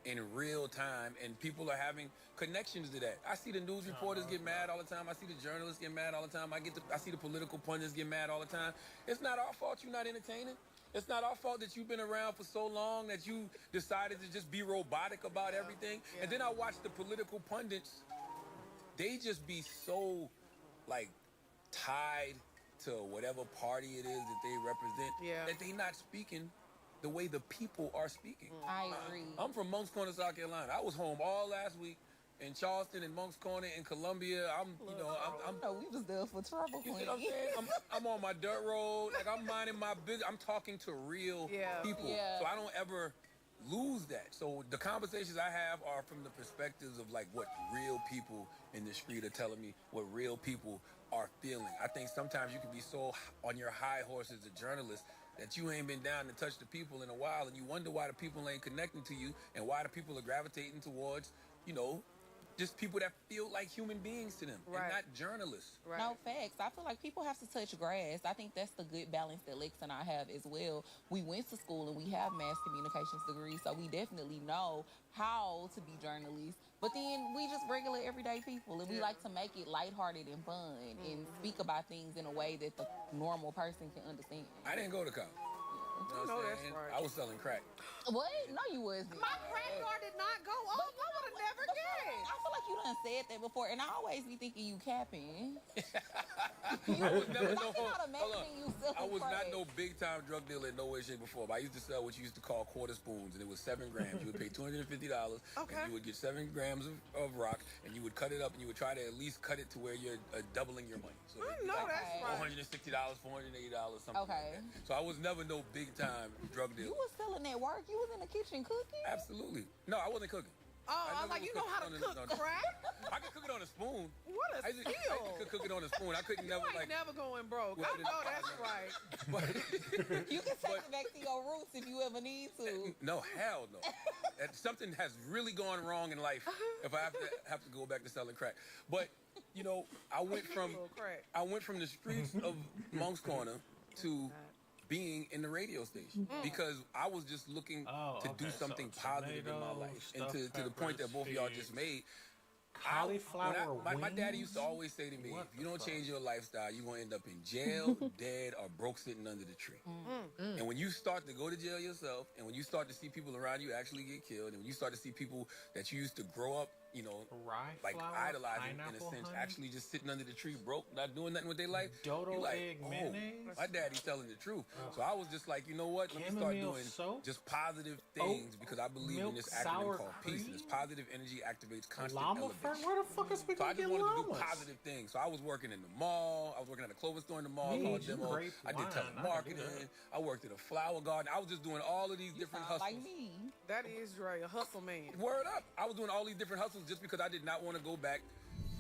in real time, and people are having connections to that. I see the news reporters get mad all the time. I see the journalists get mad all the time. I see the political pundits get mad all the time. It's not our fault you're not entertaining. It's not our fault that you've been around for so long that you decided to just be robotic about everything. And then I watch the political pundits. They just be so, like, tied to whatever party it is that they represent that they not speaking the way the people are speaking. I agree. I'm from Moncks Corner, South Carolina. I was home all last week in Charleston and Moncks Corner in Columbia. I'm we was there for trouble. You see what I'm saying? I'm on my dirt road. Like, I'm minding my business. I'm talking to real people. Yeah. So I don't ever lose that. So the conversations I have are from the perspectives of, like, what real people in the street are telling me, what real people are feeling. I think sometimes you can be so on your high horse as a journalist that you ain't been down to touch the people in a while, and you wonder why the people ain't connecting to you and why the people are gravitating towards, you know, just people that feel like human beings to them and not journalists. Right. No, facts. I feel like people have to touch grass. I think that's the good balance that Lex and I have as well. We went to school and we have mass communications degrees, so we definitely know how to be journalists. But then we just regular everyday people, and we like to make it lighthearted and fun and speak about things in a way that the normal person can understand. I didn't go to college. You know what I'm saying? I was selling crack. What? No, you wasn't. My crack car did not go off. I would have never guessed. I feel like you done said that before, and I always be thinking you capping. I was never I was not no big time drug dealer in no way, shape, or form. I used to sell what you used to call quarter spoons, and it was 7 grams. You would pay $250, and you would get 7 grams of rock, and you would cut it up, and you would try to at least cut it to where you're doubling your money. So I know that's right. $460, $480, something like that. So I was never no big time drug dealer. You was selling that work. You was in the kitchen cooking. Absolutely. No, I wasn't cooking. Oh, I was like, you know how to cook crack? I could cook it on a spoon. What a skill. I could cook it on a spoon. I couldn't never like. Never going broke. I know that's right. But, you can take it back to your roots if you ever need to. No, hell no. Something has really gone wrong in life if I have to go back to selling crack. But you know, I went from the streets of Moncks Corner to being in the radio station because I was just looking to do something positive in my life. And to the point that both of y'all just made, cauliflower my daddy used to always say to me, if you don't change your lifestyle, you're going to end up in jail, dead, or broke sitting under the tree. And when you start to go to jail yourself, and when you start to see people around you actually get killed, and when you start to see people that you used to grow up, you know, like idolizing in a sense, actually just sitting under the tree broke, not doing nothing with their life. Dodo like, egg mayonnaise? My daddy's telling the truth. So I was just like, you know what? Let me start doing just positive things because I believe in this acronym called peace. And this positive energy activates constant elevation. Where the fuck is we gonna get wanted llamas? to do positive things. So I was working in the mall. I was working at a clothing store in the mall called Demo. I did telemarketing. I worked at a flower garden. I was just doing all of these different hustles. Like me. That is Dre, a hustle man. Word up. I was doing all these different hustles just because I did not want to go back,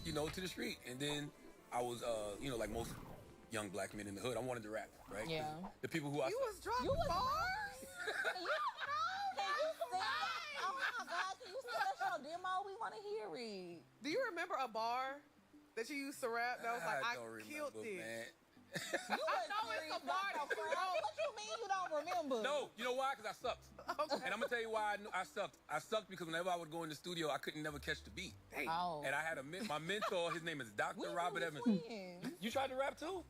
you know, to the street. And then I was, you know, like most young black men in the hood, I wanted to rap, right? Yeah. The people who You was dropping bars? Can you sing? Oh my God, can you sing that show demo? We want to hear it. Do you remember a bar that you used to rap that was like, I killed it? Man. You know it's a bar. What you mean you don't remember? No, you know why? Because I sucked. Okay. And I'm going to tell you why I sucked. I sucked because whenever I would go in the studio, I couldn't never catch the beat. Oh. And I had my mentor, his name is Dr. Robert Evans. You tried to rap too?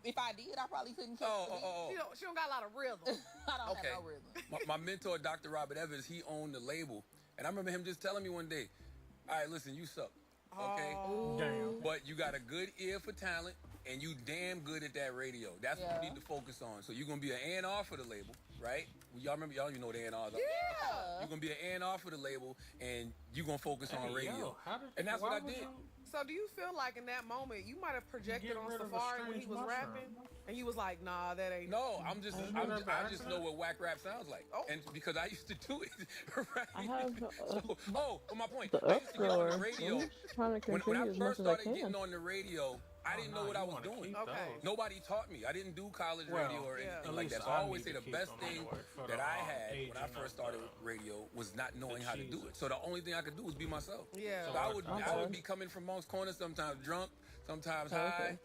If I did, I probably couldn't catch the beat. She don't got a lot of rhythm. I don't have no rhythm. My mentor, Dr. Robert Evans, he owned the label. And I remember him just telling me one day, all right, listen, you suck. Okay? Damn. But you got a good ear for talent. And you damn good at that radio. That's what you need to focus on. So you're going to be an A&R for the label, right? Y'all remember, y'all even know what A&Rs are. Yeah. You're going to be an A&R for the label, and you're going to focus on radio. And that's what I did. So do you feel like in that moment, you might have projected on Safari when he was rapping? And he was like, nah, that ain't... No, I just know what whack rap sounds like. And because I used to do it. Right? I have... but my point. I used to get on the radio. When I first started getting on the radio, I didn't know what I was doing. Nobody taught me. I didn't do college radio or anything like that. So I always say the best thing that I had when I first started radio was not knowing how to do it. So the only thing I could do was be myself. Yeah. So I would be coming from Moncks Corner sometimes drunk, sometimes high,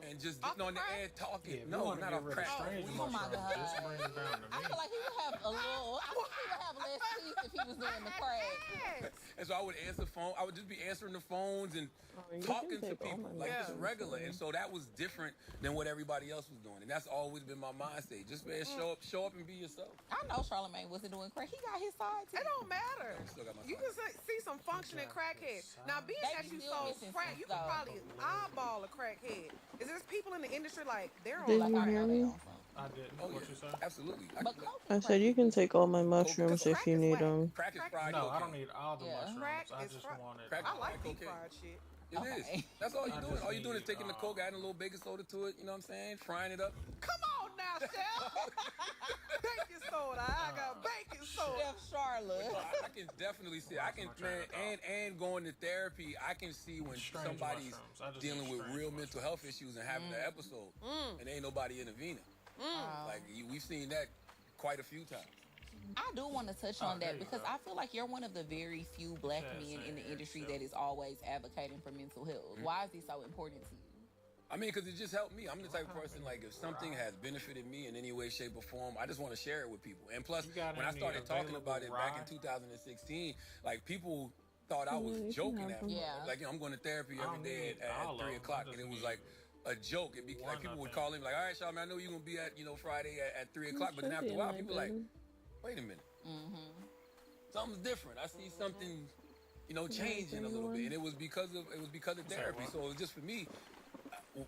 and just getting on the air talking. Yeah, no, not on crack. Oh my God. Just bring it down to I me. feel like he would have a little. I think he would have less teeth if he was doing the crack. And so I would answer phone. I would just be answering the phones and you talking can to take all people my like just mushrooms regular. away. And so that was different than what everybody else was doing. And that's always been my mind state. Just man, show up and be yourself. I know Charlamagne wasn't doing crack. He got his side too. It don't matter. Still got my You side. can see some functioning crackheads. Now, being They that you still sold missing crack, some you can stuff. probably eyeball a crackhead. Is there people in the industry like they're on Did Like you I hear know they me? on something. I didn't. Oh What yeah, you say? absolutely. But coke I and said crack you is can different. take all my mushrooms Crack if you is need whack. them. Crack is Crack- fried No, I don't cocaine. need all the Yeah. mushrooms. Crack I is just fried. wanted. Crack I like cocaine. deep fried shit. It is. Okay. That's all you're I doing. just All you're doing is need, taking the coke, adding a little baking soda to it. You know what I'm saying? Frying it up. Come on now, Chef. Baking soda. I got baking soda. Chef Charlotte. I can definitely see. I can, man, and going to therapy, I can see when Strange somebody's mushrooms. I just dealing need with strange real mushrooms. mental health issues and having an episode, and ain't nobody intervening. Wow. Like we've seen that quite a few times. I do want to touch on there that you because go. I feel like you're one of the very few black Yeah, men in the same, industry yeah. that is always advocating for mental health. Why is this so important to you? I mean, because it just helped me. I'm the type of person, like, if something has benefited me in any way, shape, or form, I just want to share it with people. And plus, You got when I any started talking about it available back in rye? 2016, like, people thought I Yeah, was you can joking have at them. me. Yeah. Like, I'm going to therapy I every don't day need all at of 3 them. o'clock. I And it just was need like a joke. It'd be one, like, I people would think. call him, like, all right, Charlamagne, I know you're going to be at, Friday at 3 o'clock. But then should after be a in while, my people like, bed. wait a minute. Mm-hmm. Something's different. I see something, changing a little bit. And it was because of therapy. So it was just for me,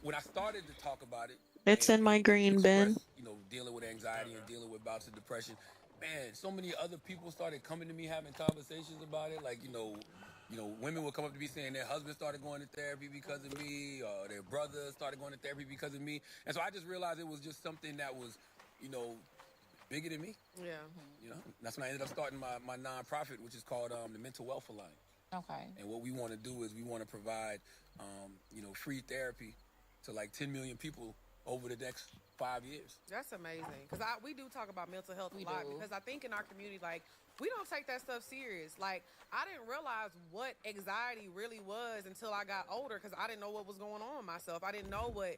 when I started to talk about it, It's and- in my and green bin. express, dealing with anxiety and dealing with bouts of depression. Man, so many other people started coming to me having conversations about it. Like, women would come up to me saying their husband started going to therapy because of me, or their brother started going to therapy because of me. And so I just realized it was just something that was, bigger than me. Yeah. That's when I ended up starting my nonprofit, which is called the Mental Wealth Alliance. Okay. And what we want to do is we want to provide, free therapy to like 10 million people over the next 5 years. That's amazing. Because we do talk about mental health We a lot. do. Because I think in our community, like, we don't take that stuff serious. Like, I didn't realize what anxiety really was until I got older because I didn't know what was going on myself. I didn't know what,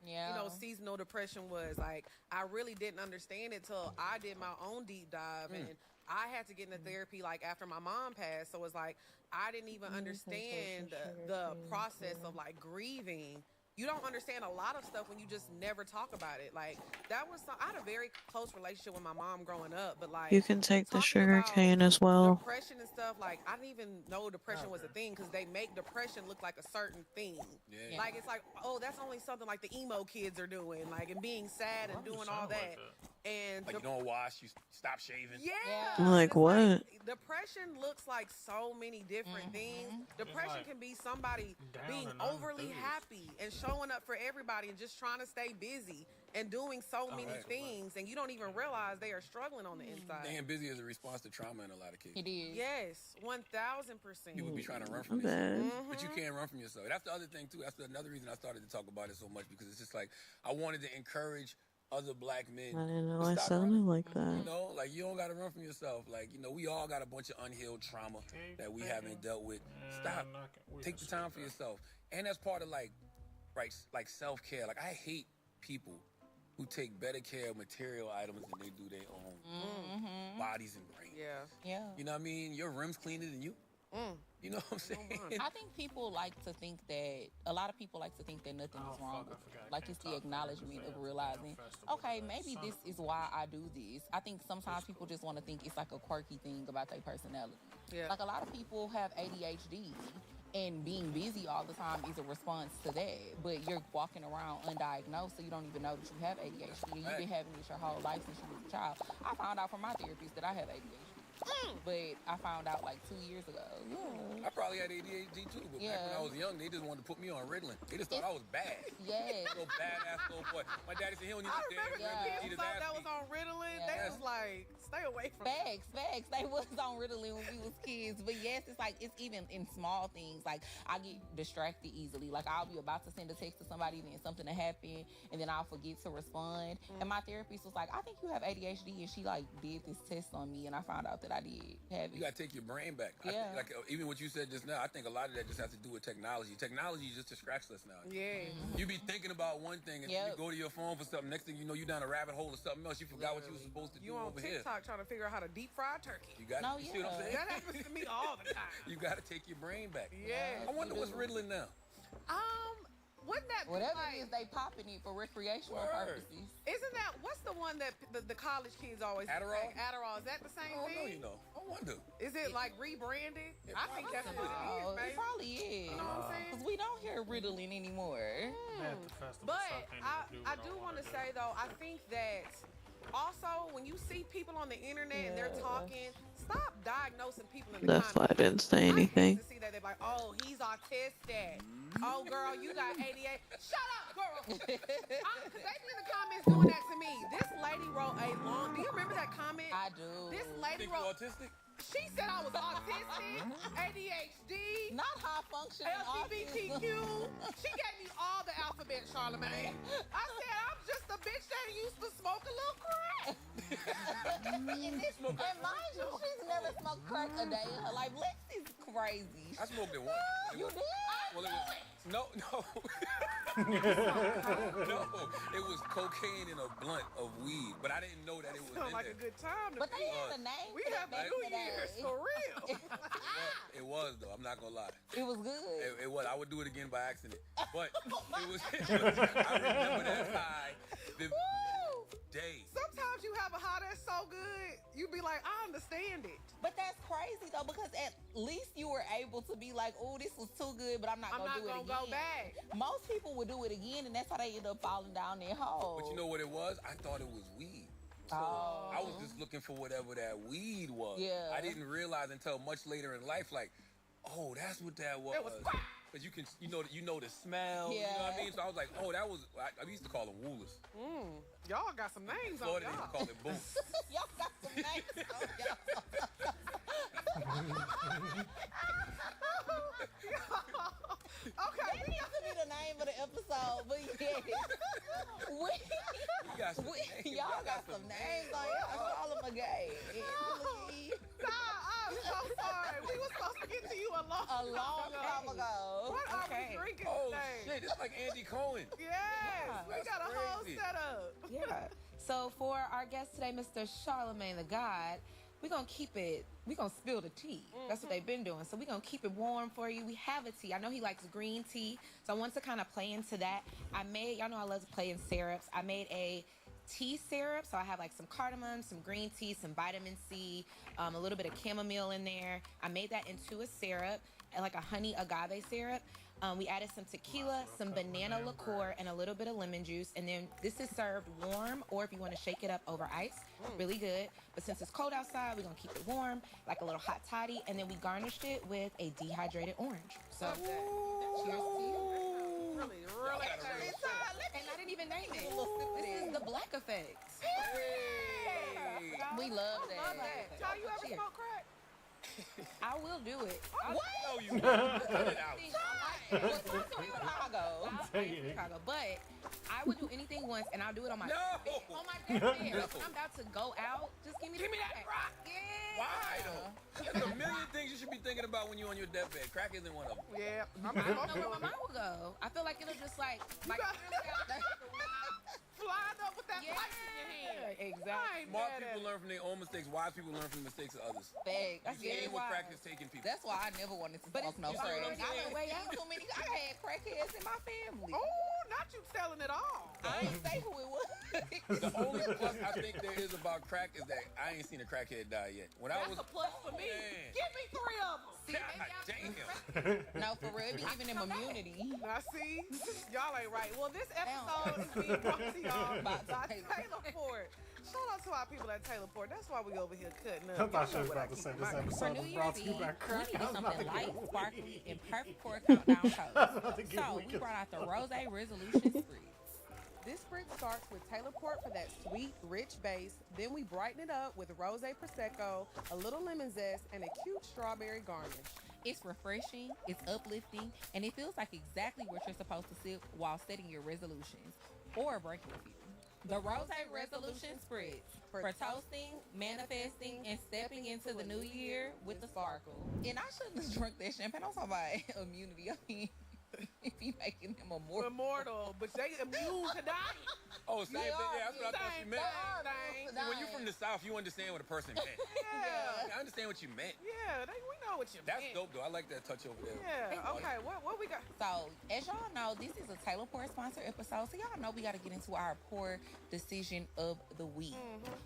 seasonal depression was. Like, I really didn't understand it till I did my own deep dive. And I had to get into therapy, like, after my mom passed. So it's like, I didn't even understand the process of, like, grieving. You don't understand a lot of stuff when you just never talk about it. Like, I had a very close relationship with my mom growing up, but like, You can take the talking sugar about cane as well. depression and stuff, like, I didn't even know depression was a thing because they make depression look like a certain thing. Yeah. Like, it's like, oh, that's only something like the emo kids are doing, like, and being sad and doing all that. And Like, you don't wash, you stop shaving. yeah. Yeah. Like, It's what? Depression looks like so many different things. Depression like can be somebody down being and overly unenthused. happy and showing up for everybody and just trying to stay busy and doing so many right. things, and you don't even realize they are struggling on the inside. Staying busy is a response to trauma in a lot of cases. It is. Yes, 1000%. People be trying to run from I'm themselves, bad. but you can't run from yourself. That's the other thing too. That's another reason I started to talk about it so much, because it's just like I wanted to encourage other black men. I didn't know to I stop sounded running. like that. Like, you don't got to run from yourself. Like, we all got a bunch of unhealed trauma that we haven't dealt with. Stop. Take the time for yourself. And that's part of like self-care. Like, I hate people who take better care of material items than they do their own bodies and brains. Yeah. Yeah. You know what I mean? Your rim's cleaner than you. You know what I'm saying? I think people like to think that a lot of people like to think that nothing is wrong with them. Like, it's the acknowledgement of realizing, okay, maybe this is why I do this. I think sometimes people just want to think it's like a quirky thing about their personality. Yeah. Like, a lot of people have ADHD, and being busy all the time is a response to that. But you're walking around undiagnosed, so you don't even know that you have ADHD. And you've been having it your whole life since you was a child. I found out from my therapist that I have ADHD. But I found out like 2 years ago. I probably had ADHD too, but back when I was young, they just wanted to put me on Ritalin. They just thought I was bad. Yes. Little badass little boy. My daddy said he don't need I no damn remember Ritalin. kids thought that was on Ritalin. Yeah. They was like, stay away from it. Facts. They was on Ritalin when we was kids. But yes, it's like, it's even in small things. Like, I get distracted easily. Like, I'll be about to send a text to somebody and then something to happen, and then I'll forget to respond. And my therapist was like, I think you have ADHD. And she like did this test on me, and I found out that I did have it. You gotta take your brain back. Yeah. Even what you said just now, I think a lot of that just has to do with technology. Technology just distracts us now. Yeah. You be thinking about one thing, and you go to your phone for something. Next thing you know, you down a rabbit hole or something else. You forgot what you were supposed to do over here. You on TikTok trying to figure out how to deep fry turkey. You got you see what I'm saying? That happens to me all the time. You gotta take your brain back. Yeah. I wonder what's riddling now. Wouldn't that be whatever like, it is they popping it for recreational purposes? Isn't that what's the one that the college kids always Adderall? take? Adderall, is that the same thing? I wonder. Is it like rebranded? I think that's what it is, baby. It probably is. You know what I'm saying? Because we don't hear Ritalin anymore. But I do want to say though, I think that also when you see people on the internet and they're talking, stop diagnosing people in the That's why I comments. didn't say anything. I hate to see that they're like, oh, he's autistic. Oh, girl, you got ADA. Shut up, girl. Because they be in the comments doing that to me. This lady wrote a long. Do you remember that comment? I do. This lady Think wrote. you autistic? She said I was autistic, ADHD, Not high functioning LGBTQ. autism. She gave me all the alphabet, Charlamagne. I said I'm just a bitch that used to smoke a little crack. And mind you, she's never smoked crack a day in her life. Lexi's crazy. I smoked it once. You did? Well, it was no. It was cocaine in a blunt of weed, but I didn't know that it was Sound in like there. a good time to But me. they had a name. We for have that back New in the Year's day. for real. It was though. I'm not gonna lie. It was good. It was. I would do it again by accident, but it was. I remember that high. The day. Sometimes you have a high that's so good, you be like, I understand it. But that's crazy though, because at least you were able to be like, oh, this was too good, but I'm not gonna do it again. Go back. Most people would do it again, and that's how they end up falling down their hole. But you know what it was? I thought it was weed. So I was just looking for whatever that weed was. Yeah. I didn't realize until much later in life, like, oh, that's what that was. It was Because you know the smell. You know what I mean? So I was like, oh, that was. I used to call them woolers. Y'all got some names on Florida y'all. didn't call it boom. Y'all got some names on y'all. Okay. That needs to be the name of the episode, but yeah. Y'all got some names on y'all. Call them a game. I'm so sorry. We were supposed to get to you a long time ago. What are we drinking Oh, today? shit. It's like Andy Cohen. Yes. We got a whole crazy. setup. Yeah. So for our guest today, Mr. Charlamagne the God, we're going to keep it, we're going to spill the tea. That's what they've been doing. So we're going to keep it warm for you. We have a tea. I know he likes green tea. So I want to kind of play into that. Y'all know I love to play in syrups. I made a tea syrup. So I have like some cardamom, some green tea, some vitamin C, a little bit of chamomile in there. I made that into a syrup, like a honey agave syrup. We added some tequila, some banana liqueur, and a little bit of lemon juice. And then this is served warm, or if you want to shake it up over ice, really good. But since it's cold outside, we're going to keep it warm, like a little hot toddy. And then we garnished it with a dehydrated orange. So, cheers to you. Really And I didn't even name it. This is the Black Effect. We love that. Ty, you ever smoke crack? I will do it. No, you won't. Cut it out. Chicago. But I would do anything once, and I'll do it on my deathbed. On my deathbed. No. When I'm about to go out, just give me that rock. Yeah. Why though? There's a million things you should be thinking about when you're on your deathbed. Crack isn't one of them. Yeah. I don't know where my mind will go. I feel like it'll just like really out there. Flying up with that light in your hand. Exactly. Smart people learn from their own mistakes. Wise people learn from the mistakes of others. That's You see what crack is taking people. That's why I never wanted to smoke no crack. I had crackheads in my family. Oh, not you telling it all. I ain't say who it was. The only plus I think there is about crack is that I ain't seen a crackhead die yet. When I was That's a plus for me. Man. Give me 3 of them. God damn. No, for real, it be giving them immunity. Now see, y'all ain't right. Well, this episode is being brought to y'all by Taylor Port. Shout out to our people at Taylor Port. That's why we over here cutting up. I thought you was about to say this For episode New was Year's brought to you Eve, by we crack. needed I was about to something get light, weak. sparkly, and perfect for a countdown toast. So we brought out the Rose Resolution Spritz. This spritz starts with Taylor Port for that sweet, rich base. Then we brighten it up with Rosé Prosecco, a little lemon zest, and a cute strawberry garnish. It's refreshing, it's uplifting, and it feels like exactly what you're supposed to sip while setting your resolutions or breaking with you. The Rose Resolution Spritz for toasting, manifesting, and stepping into the new year with the sparkle. And I shouldn't have drunk that champagne. I'm talking about immunity. I mean, if you making them immortal, but they immune to dying. Oh, same thing. Yeah, that's what I thought you meant. Thing. When you're from the South, you understand what a person meant. Yeah. I understand what you meant. Yeah, we know what you meant. That's dope, though. I like that touch over there. Yeah. Okay, what we got? So, as y'all know, this is a Taylor Pour sponsor episode. So, y'all know we got to get into our pour decision of the week,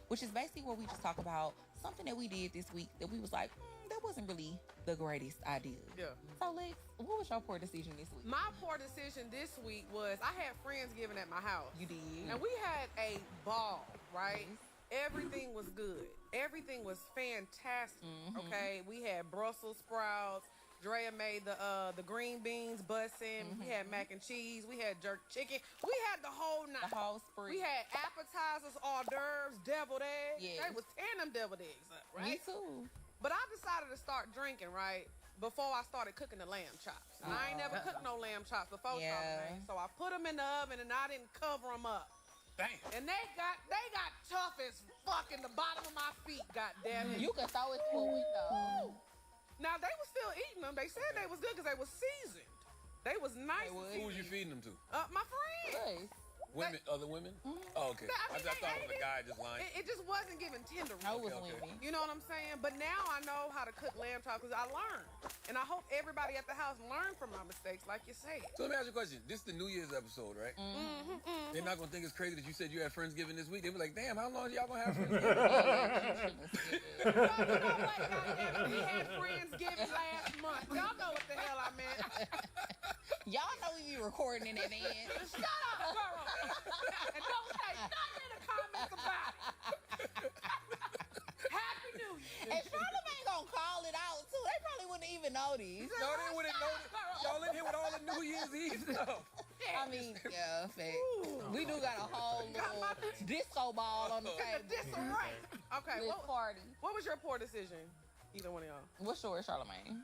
which is basically where we just talk about something that we did this week that we was like, that wasn't really the greatest idea. Yeah. So, Lex, what was your poor decision this week? My poor decision this week was I had Friendsgiving at my house. You did. And we had a ball, right? Everything was good. Everything was fantastic. Okay. We had Brussels sprouts. Drea made the green beans bussin'. We had mac and cheese. We had jerk chicken. We had the whole night. The whole spree. We had appetizers, hors d'oeuvres, deviled eggs. Yes. They was tearing them deviled eggs up, right? Me too. But I decided to start drinking, right, before I started cooking the lamb chops. And I ain't never cooked no lamb chops before, Charlamagne. So I put them in the oven and I didn't cover them up. Damn. And they got tough as fuck in the bottom of my feet, goddamn it. You could throw it through a window. Now, they were still eating them. They said they was good because they was seasoned. They was nice. Who was you feeding them to? My friend. Nice. Women, other women? Oh, okay. I thought it was a guy just lying. It just wasn't giving tender. No, it was women. You know what I'm saying? But now I know how to cook lamb chops because I learned. And I hope everybody at the house learned from my mistakes, like you said. So let me ask you a question. This is the New Year's episode, right? They're not going to think it's crazy that you said you had Friendsgiving this week. They were like, damn, how long y'all going to have Friendsgiving? You know what, goddamn, we had Friendsgiving last month. Y'all know what the hell I meant. Y'all know we be recording in advance. Shut up, girl. And don't say nothing in the comments about it. Happy New Year. And Charlamagne gonna call it out too. They probably wouldn't even notice. No, they wouldn't notice. Y'all in here with all the New Year's Eve stuff. I mean, yeah, fact. We do got a whole little disco ball on the table. Disarray. Okay, party. What was your poor decision? Either one of y'all. What's yours, Charlamagne?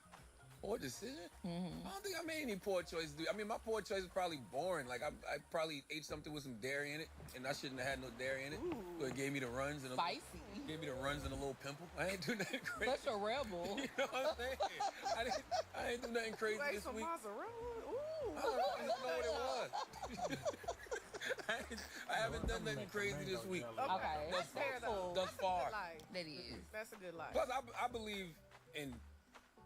Poor decision? I don't think I made any poor choices. I mean, my poor choice is probably boring. Like, I probably ate something with some dairy in it, and I shouldn't have had no dairy in it. So it gave me the runs and Spicy. Gave me the runs and a little pimple. I ain't do nothing crazy. Such a rebel. You know what I'm saying? I didn't do nothing crazy Wait, this some week. mozzarella? Ooh. I don't know what it was. I haven't done nothing crazy this week. Okay, that's fair though. Thus far. That is. That's a good life. Plus, I believe in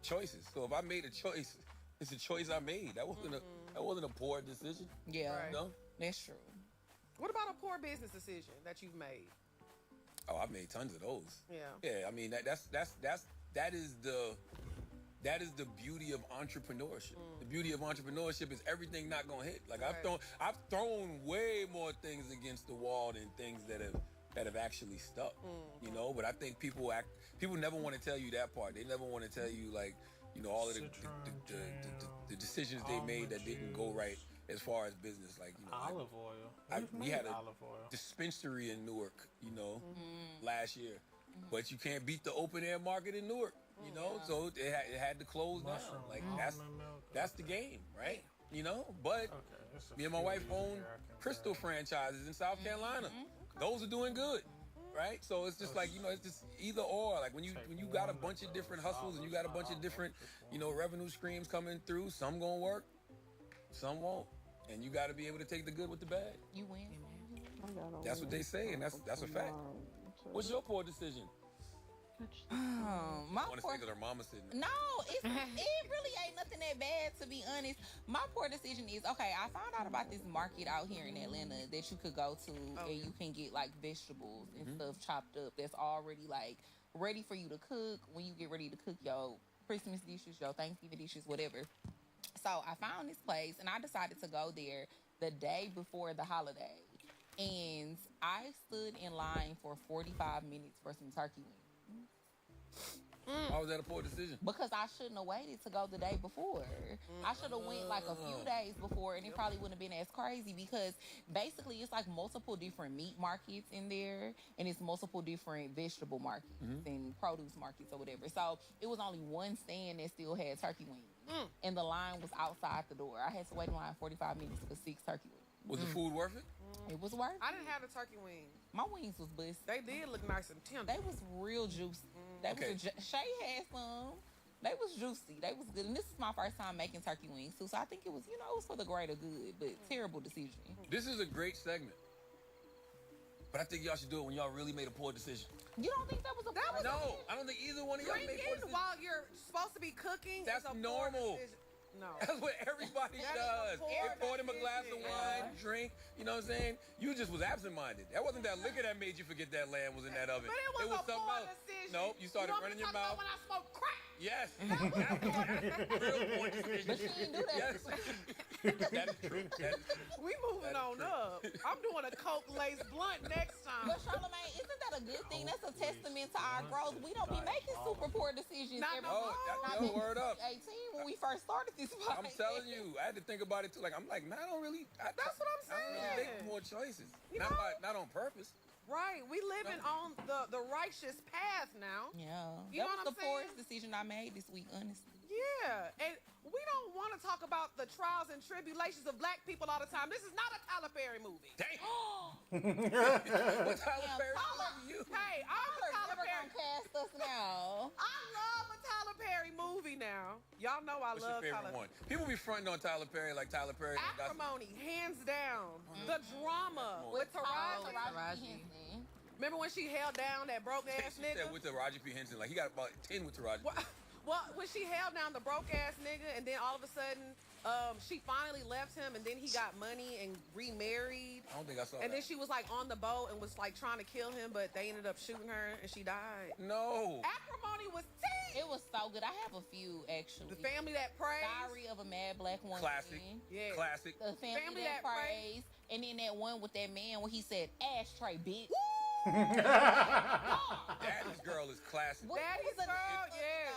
choices. So if I made a choice, it's a choice I made. That wasn't a poor decision. Yeah, Right. No? that's true. What about a poor business decision that you've made? Oh, I've made tons of those. Yeah. Yeah, I mean that is the beauty of entrepreneurship. The beauty of entrepreneurship is everything not gonna hit. Like I've thrown way more things against the wall than things that have actually stuck. You know, but I think people never want to tell you that part. They never want to tell you like, you know, all of the decisions they made that didn't go right as far as business. Like, you know, olive oil. we had a olive oil. dispensary in Newark, you know, last year. But you can't beat the open air market in Newark, you know? So it had to close down. Like that's the game, right? You know? But me and my wife own Crystal franchises in South Carolina. Those are doing good. Right? So it's just like, you know, it's just either or. Like when you got a bunch of different hustles and you got a bunch of different, you know, revenue streams coming through, some gonna work, some won't. And you gotta be able to take the good with the bad. You win. That's what they say, and that's a fact. What's your poor decision? My I want to say because her mama sitting there. No, it really ain't nothing that bad, to be honest. My poor decision is, okay, I found out about this market out here in Atlanta that you could go to and you can get like vegetables and stuff chopped up that's already like ready for you to cook when you get ready to cook your Christmas dishes, your Thanksgiving dishes, whatever. So I found this place and I decided to go there the day before the holiday. And I stood in line for 45 minutes for some turkey wings. Why was that a poor decision? Because I shouldn't have waited to go the day before. I should have went like a few days before, and it probably wouldn't have been as crazy because basically it's like multiple different meat markets in there, and it's multiple different vegetable markets and produce markets or whatever. So it was only one stand that still had turkey wings, and the line was outside the door. I had to wait in line 45 minutes for 6 turkey wings. Was the food worth it? It was worth it. I didn't have the turkey wings. My wings was busted. They did look nice and tender. They was real juicy. Shay had some. They was juicy. They was good. And this is my first time making turkey wings too. So I think it was, it was for the greater good, but terrible decision. This is a great segment. But I think y'all should do it when y'all really made a poor decision. You don't think that was a poor decision? No, I don't think either one of y'all made a poor decision. While you're supposed to be cooking. That's normal. No. That's what everybody does. They poured him a glass of wine, drink. You know what I'm saying? You just was absent-minded. That wasn't that liquor that made you forget that lamb was in that oven. But it was a something poor else. decision. Nope, you started running your mouth. When I smoked crack. Yes. Real poor decision. But she didn't do that. Yes. That is true. We moving on up. I'm doing a Coke Lace blunt next time. But Charlamagne, isn't that a good thing? That's a testament to our growth. We don't be making super poor decisions. Not no word up. 18 when we first started this podcast. I'm telling you, I had to think about it too. Like, I'm like, man, I don't really. That's what I'm saying. I don't really make more choices. Not on purpose. Right, we living on the righteous path now. Yeah, you know that was what I'm the saying? poorest decision I made this week, honestly. Yeah, and we don't want to talk about the trials and tribulations of black people all the time. This is not a Tyler Perry movie. Damn. What Tyler Perry movie you? Hey, I'm a Tyler never Perry. gonna cast us now. I love a Tyler Perry movie now. Y'all know I What's love your favorite Tyler. one? People be fronting on Tyler Perry like Tyler Perry. Acrimony, hands down. The drama with Taraji. Henson. Remember when she held down that broke ass She nigga? said with Taraji P. Henson. Like, he got about 10 with Taraji. Well, when she held down the broke ass nigga, and then all of a sudden, she finally left him, and then he got money and remarried. I don't think I saw that. And then she was like on the boat and was like trying to kill him, but they ended up shooting her and she died. No. Acrimony was tea. It was so good. I have a few actually. The Family That Prays. Diary of a Mad Black Woman. Classic. Yeah. Classic. The Family That Prays. And then that one with that man when he said ashtray, bitch. Daddy's Girl is classic. Daddy's Girl, yes.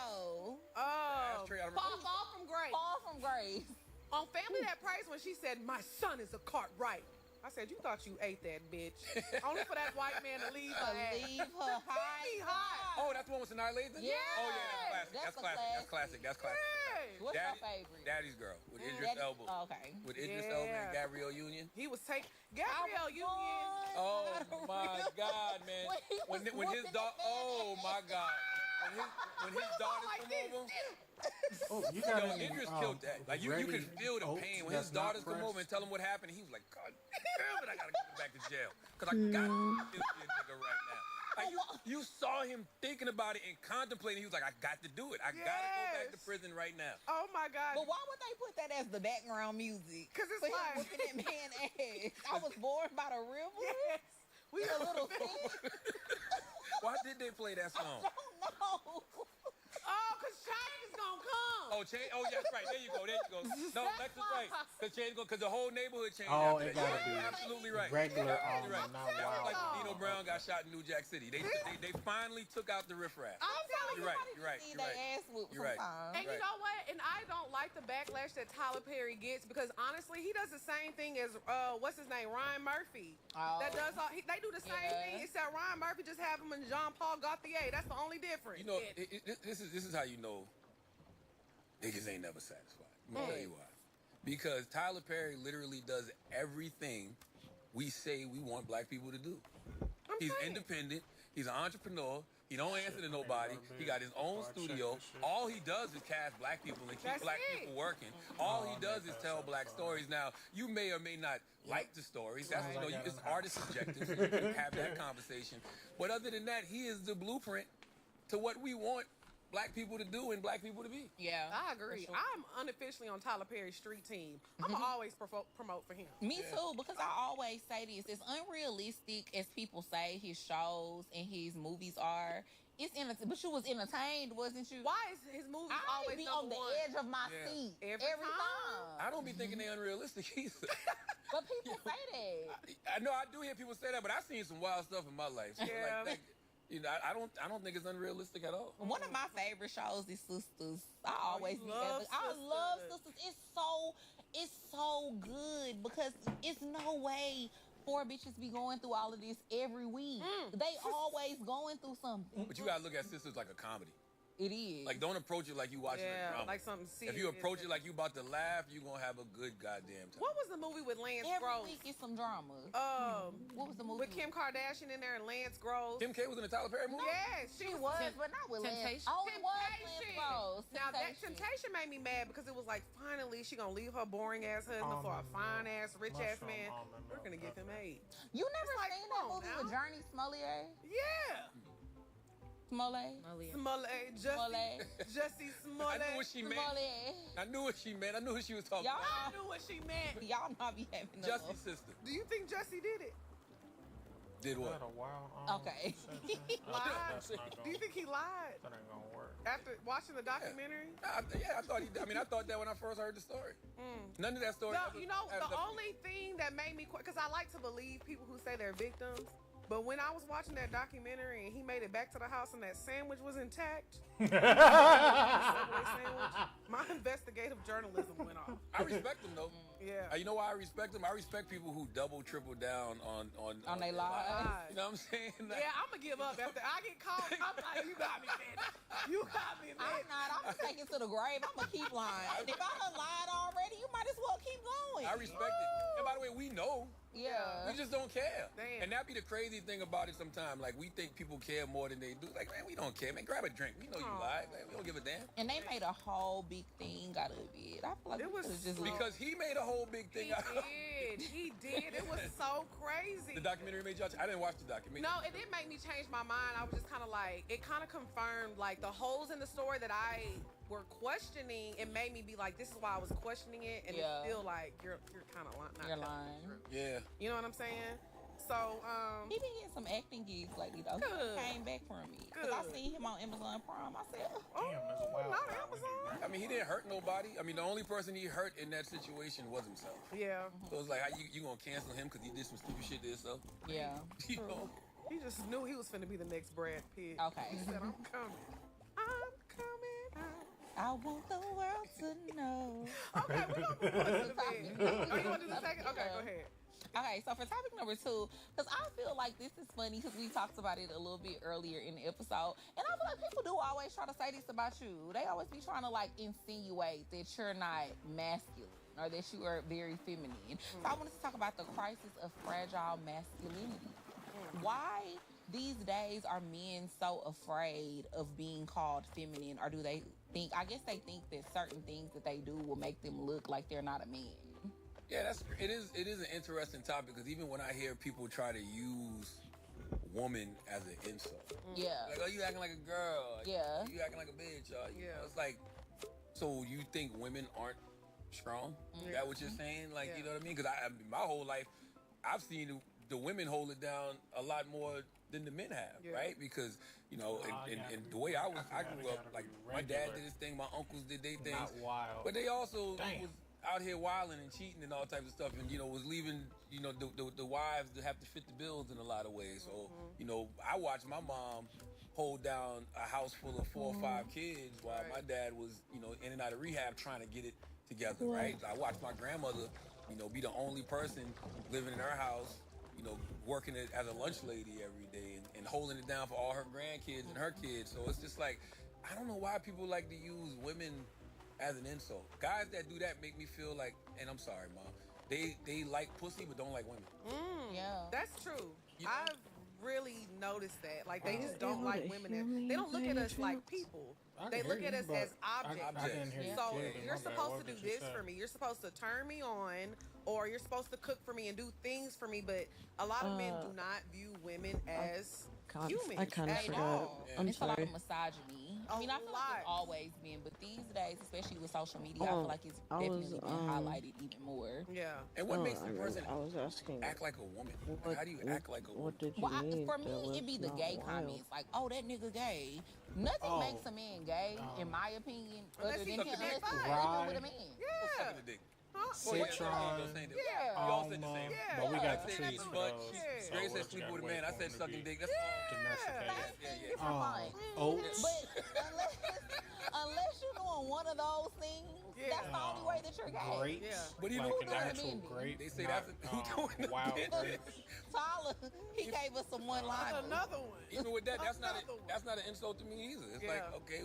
Fall from Grace. Fall from Grace. On Family That Prays, when she said, "My son is a Cartwright," I said, "You thought you ate that bitch." Only for that white man to leave her ass. Leave her high. Oh, that's the one with Sanaa Lathan? Yeah. Oh, yeah, that's classic. That's classic. What's your favorite? Daddy's Girl with Idris Elba. Oh, okay. With Idris Elba and Gabrielle Union. He was taking Gabrielle Union. Oh my God, man! When his daughter, oh my God, when his daughters come over. Oh, you got Idris killed that. Like you could feel the pain when his daughters come over and tell him what happened. He was like, God damn it, I gotta get back to jail because I got this nigga right now. Like you saw him thinking about it and contemplating. He was like, I got to do it. I gotta go back to prison right now. Oh my God! But why would they put that as the background music? Because it's for like him whooping that man ass. I was born by the river. Yes. We a little Why did they play that song? I don't know. Oh, because Change is gonna come. Oh, Change. Oh, yes, right. There you go. No, Lex is right. Because the whole neighborhood changed. Oh, after it that. gotta be absolutely right. regular. Absolutely right. Not That was wild. like Nino Brown got shot in New Jack City. They finally took out the riffraff. I'm telling you. You're right. You're right. And you know what? And I don't like the backlash that Tyler Perry gets because honestly, he does the same thing as what's his name, Ryan Murphy. Oh. That does all. They do the same thing. Except Ryan Murphy just have him and Jean Paul Gaultier. That's the only difference. You know, this is how you know niggas ain't never satisfied. I'm gonna tell you why. Because Tyler Perry literally does everything we say we want black people to do. He's independent. He's an entrepreneur. He don't answer to nobody. He got his own studio. All he does is cast black people and keep black people working. All he does is tell black stories. Now, you may or may not like the stories. That's it's artist subjective. So you can have that conversation. But other than that, he is the blueprint to what we want black people to do and black people to be. Yeah, I agree. Sure. I'm unofficially on Tyler Perry's street team. I'm always promote for him. Me too, because I always say this: as unrealistic as people say his shows and his movies are, it's but you was entertained, wasn't you? Why is his movies always be on the edge of my seat every time. I don't be thinking they're unrealistic either. But people say that. I know I do hear people say that, but I've seen some wild stuff in my life. So like, I don't think it's unrealistic at all. One of my favorite shows is Sisters. I always love I love Sisters. It's so good because it's no way 4 bitches be going through all of this every week. They always going through something. But you gotta look at Sisters like a comedy. It is. Like, don't approach it like you watching a drama. like something serious. If you approach it like you about to laugh, you gonna have a good goddamn time. What was the movie with Lance Every Gross? week is some drama. What was the movie with Kim Kardashian in there and Lance Gross? Kim K was in the Tyler Perry movie? Yes, she was, but not with Lance. Temptation. Oh, it was Lance Gross. Now that Temptation made me mad because it was like, finally she gonna leave her boring ass husband for a fine ass, rich ass man. We're gonna give him AIDS. You never like, seen come that on movie now. with Journey Smollett? Yeah. Smollett? Smollett. Jussie Smollett. I knew what she meant. I knew what she meant. I knew what she was talking Y'all, about. I knew what she meant. Y'all not be having no Jussie's sister. Do you think Jussie did it? Did what? Okay. Lied? Do you think he lied? That ain't gonna work. After watching the documentary? I thought he did. I mean, I thought that when I first heard the story. None of that story. No, you know, the only thing that made me, because I like to believe people who say they're victims, but when I was watching that documentary and he made it back to the house and that sandwich was intact, Subway sandwich, my investigative journalism went off. I respect him though. Yeah. You know why I respect him? I respect people who double, triple down on their lives. You know what I'm saying? Like, Yeah, I'm gonna give up after I get called. I'm like, you got me, man. You got me, man. I'm not. I'm gonna take it to the grave. I'm gonna keep lying. And if I done lied already, you might as well keep going. I respect it. And by the way, we know. Yeah. We just don't care. Damn. And that be the crazy thing about it sometimes. Like, we think people care more than they do. Like, man, we don't care. Man, grab a drink. We know you lied. Like, we don't give a damn. And they made a whole big thing out of it. I feel like It was just Because he made a whole big thing out of it. He did. It was so crazy. The documentary made y'all... I didn't watch the documentary. No, it didn't make me change my mind. I was just kind of like, it kind of confirmed like the holes in the story that I were questioning. It made me be like, this is why I was questioning it, and Yeah. it feel like you're kind of not. You're telling lying. the truth. Yeah. You know what I'm saying? So He been getting some acting gigs lately though. Good. He came back from me. Because I Good. seen him on Amazon Prime. I said, not Amazon. I mean, he didn't hurt nobody. I mean, the only person he hurt in that situation was himself. Yeah. So it's like, how you gonna cancel him because he did some stupid shit to himself? yeah. You know? He just knew he was finna be the next Brad Pitt. Okay. He said, I'm coming. I'm coming out. I want the world to know. Okay, we're gonna move on to the bed. Oh, you want to do the second? Okay, go ahead. Okay, so for topic number 2, because I feel like this is funny because we talked about it a little bit earlier in the episode, and I feel like people do always try to say this about you. They always be trying to like insinuate that you're not masculine or that you are very feminine. So I wanted to talk about the crisis of fragile masculinity. Why these days are men so afraid of being called feminine, or do they think, I guess they think that certain things that they do will make them look like they're not a man? Yeah, it is an interesting topic because even when I hear people try to use woman as an insult, Yeah. like, oh, you acting like a girl, Yeah. you acting like a bitch, you Yeah. know, it's like, so you think women aren't strong? Is that what you're saying? Like, you know what I mean? Because I mean, my whole life, I've seen the women hold it down a lot more than the men have, right? Because, you know, and the way I grew up, like, my dad did his thing, my uncles did their things. Not wild. But they also was out here wilding and cheating and all types of stuff, and, you know, was leaving, you know, the wives to have to fit the bills in a lot of ways. So, you know, I watched my mom hold down a house full of 4 or 5 kids while my dad was, you know, in and out of rehab trying to get it together, right? I watched my grandmother, you know, be the only person living in her house, you know, working as a lunch lady every day and holding it down for all her grandkids and her kids. So it's just like, I don't know why people like to use women as an insult. Guys that do that make me feel like, and I'm sorry, Mom, they like pussy but don't like women. Yeah. That's true. You know? I've really noticed that. Like, they just don't like women. They don't look at us like people. They look at us as objects. I didn't hear So you. you're supposed to do What did you this say? for me. You're supposed to turn me on, or you're supposed to cook for me and do things for me. But a lot of men do not view women as humans. I kind of at forgot. all. I'm It's a lot sorry. of misogyny. I mean, I feel like lot. it's always been, but these days, especially with social media, I feel like it's definitely been highlighted even more. Yeah. And what makes the person I was asking. act like a woman? Like, how do you act like a woman? What did you Well, mean? for that me, was it'd be the not gay wild? comments, like, "Oh, that nigga gay." Nothing makes a man gay, in my opinion, Unless other he than suck him the dick. sleeping Right. with a man. Yeah. Sucking the dick. Citron. Yeah. We all said the same. Yeah. But we got I the said treats eat for butt. those. Yeah. So Dre we'll said just sleep gotta with a wait man. I for said them to sucking be dick. That's all. domesticated. Same thing, Yeah. different minds. Oats. But unless you're doing one of those things, that's the only way that you're gay. Grapes, Yeah. But you like know an that? actual grape. They say not, that's who doing the wild bit. grapes. Tyler, he gave us some one-liners. Another one. Even with that, that's not Another one. that's not an insult to me either. It's like, okay,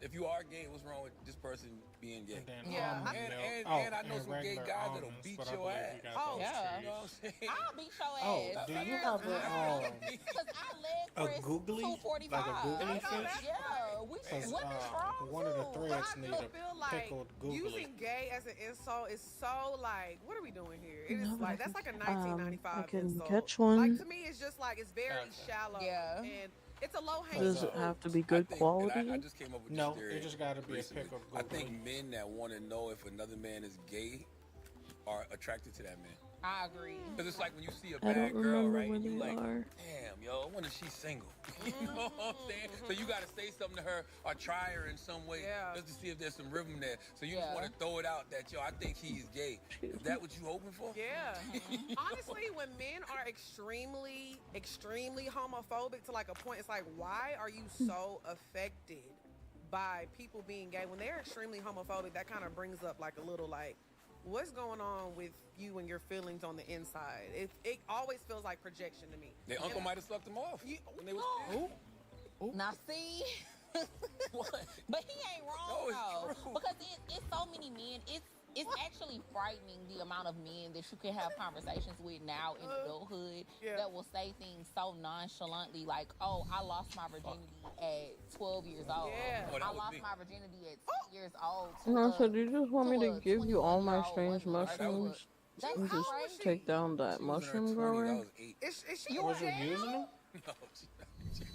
if you are gay, what's wrong with this person being gay? And then Yeah. almond And milk. I know some gay regular guys that'll almonds, beat but I your believe ass. you got Oh, those yeah. You trees. know what I'm saying? I'll beat your Oh, ass. do you have Because I leg a press googly? 245. Like a googly fish? Yeah, we Because women strong one of the too. threads But need I a just feel like pickled googly. using gay as an insult is so like, what are we doing here? It is like that's like a 1995 I can insult. catch one. Like to me, it's just like it's very Okay. shallow. Yeah. And it's a low hanging Does it fruit. have to be I good think- quality? and I just came up with No, this theory it just gotta be a recently. pickled I googly. think men that want to know if another man is gay are attracted to that man. I agree. Because it's like when you see a I bad don't girl, remember right? where And you they like, are. damn, yo, I wonder if she's single. You know what I'm saying? So you got to say something to her or try her in some way just to see if there's some rhythm there. So you just want to throw it out that, yo, I think he's gay. Is that what you hoping for? Yeah. Honestly, when men are extremely, extremely homophobic to like a point, it's like, why are you so affected by people being gay? When they're extremely homophobic, that kind of brings up like a little like, what's going on with you and your feelings on the inside? It always feels like projection to me. Their uncle might have sucked them off when they was kids. Now see, What? but he ain't wrong No, it's though, true. because it's so many men. It's actually frightening the amount of men that you can have conversations with now in adulthood that will say things so nonchalantly like, "Oh, I lost my virginity at 12 years old. Yeah. Oh, that I was lost me. my virginity at 6 years old." No, so do you just want me to a give you all my 21-year-old strange woman. mushrooms That's and just crazy. take down that She was in her mushroom 20s, grower? I was 8. Is she You in Was you jail? using them? No,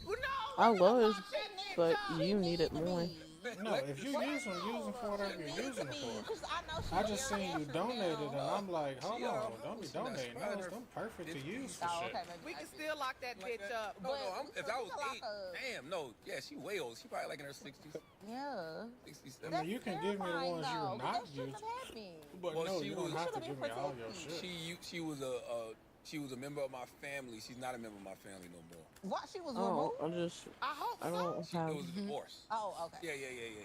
No, I was, Shouldn't but She you need it to more. be. No, if you use them for whatever She you're needs using to it be, for. 'cause I know she I just very seen you extra donated, now. and I'm like, hold She on, already don't be was. She not donating spreading those. her Them perfect to 50s. use for Oh, shit. okay, maybe we I can see. still lock that Like bitch that? up. No, But no, if I was we 8, can damn, no. Yeah, she way old. She probably like in her 60s, Yeah. 60s, I 70s. mean, you can give me the Terrifying, ones though, you're 'cause not that shouldn't using. have happened. But Well, no, she you don't was- have to should've give been me all your protected. shit. She was a member of my family. She's not a member of my family no more. What, she was Oh, removed? I hope I so. don't It have. was a divorce. Oh, okay. Yeah.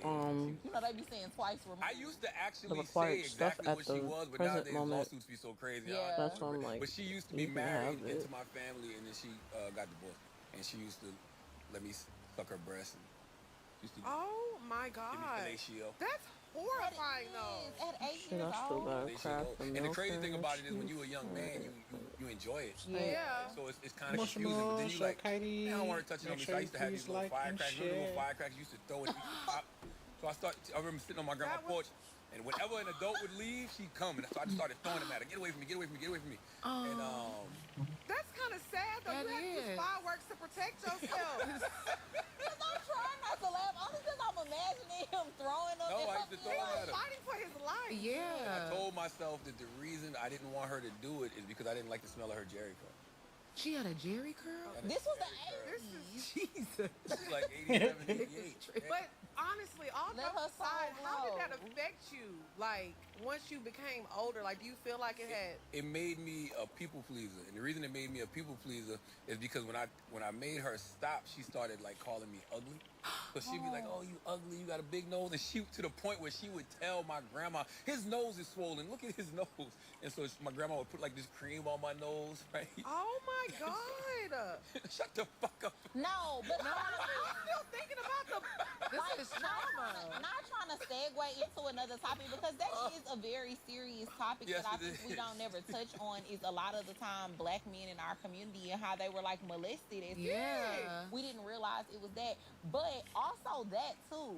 You know, they be saying twice removed. I used to actually required say stuff exactly at what she the was, but present nowadays moment. lawsuits be so crazy. Yeah. I don't That's what I'm remember. like, But she used to be you can married have into it. my family, and then she got divorced. And she used to let me suck her breast. And used to Oh my give me God. fellatio. That's horrifying though. At 8 Shit, years I still old. gotta Fellatio. craft the And the milk crazy thing and about it is when shit. you're a young man, you enjoy it. Yeah. So it's kind of confusing. But then you like, Katie, I don't want to touch it on me. So I used to have these little firecrackers. Remember the little firecrackers? You used to throw it. So I remember sitting on my grandma's porch, and whenever an adult would leave, she'd come, and so I just started throwing them at her. Get away from me! Get away from me! Get away from me! And That's kind of sad though. That You have to use is. fireworks to protect yourself. Because I'm trying not to laugh. Only because I'm imagining him throwing them. No, in I her used to He throw face. them was at her. fighting for his life. I Yeah. told myself that the reason I didn't want her to do it is because I didn't like the smell of her Jerry curl. She had a Jerry curl? This was the This 80s. is Jesus. This is like 87, 88. But honestly, all Let jokes her soul aside, how did that glow. affect you? Like once you became older, like do you feel like it had? It made me a people pleaser, and the reason it made me a people pleaser is because when I made her stop, she started like calling me ugly. So she'd be like, "Oh, you ugly, you got a big nose," and she to the point where she would tell my grandma, "His nose is swollen. Look at his nose." And so my grandma would put like this cream on my nose, right? Oh my God! Shut the fuck up. No, but I'm still thinking about the. like, is trauma. not trying to segue into another topic because that is a very serious topic Yes, that I it think we is. don't never touch on is a lot of the time black men in our community and how they were like molested as Yeah. kids. We didn't realize it was that. But also that too,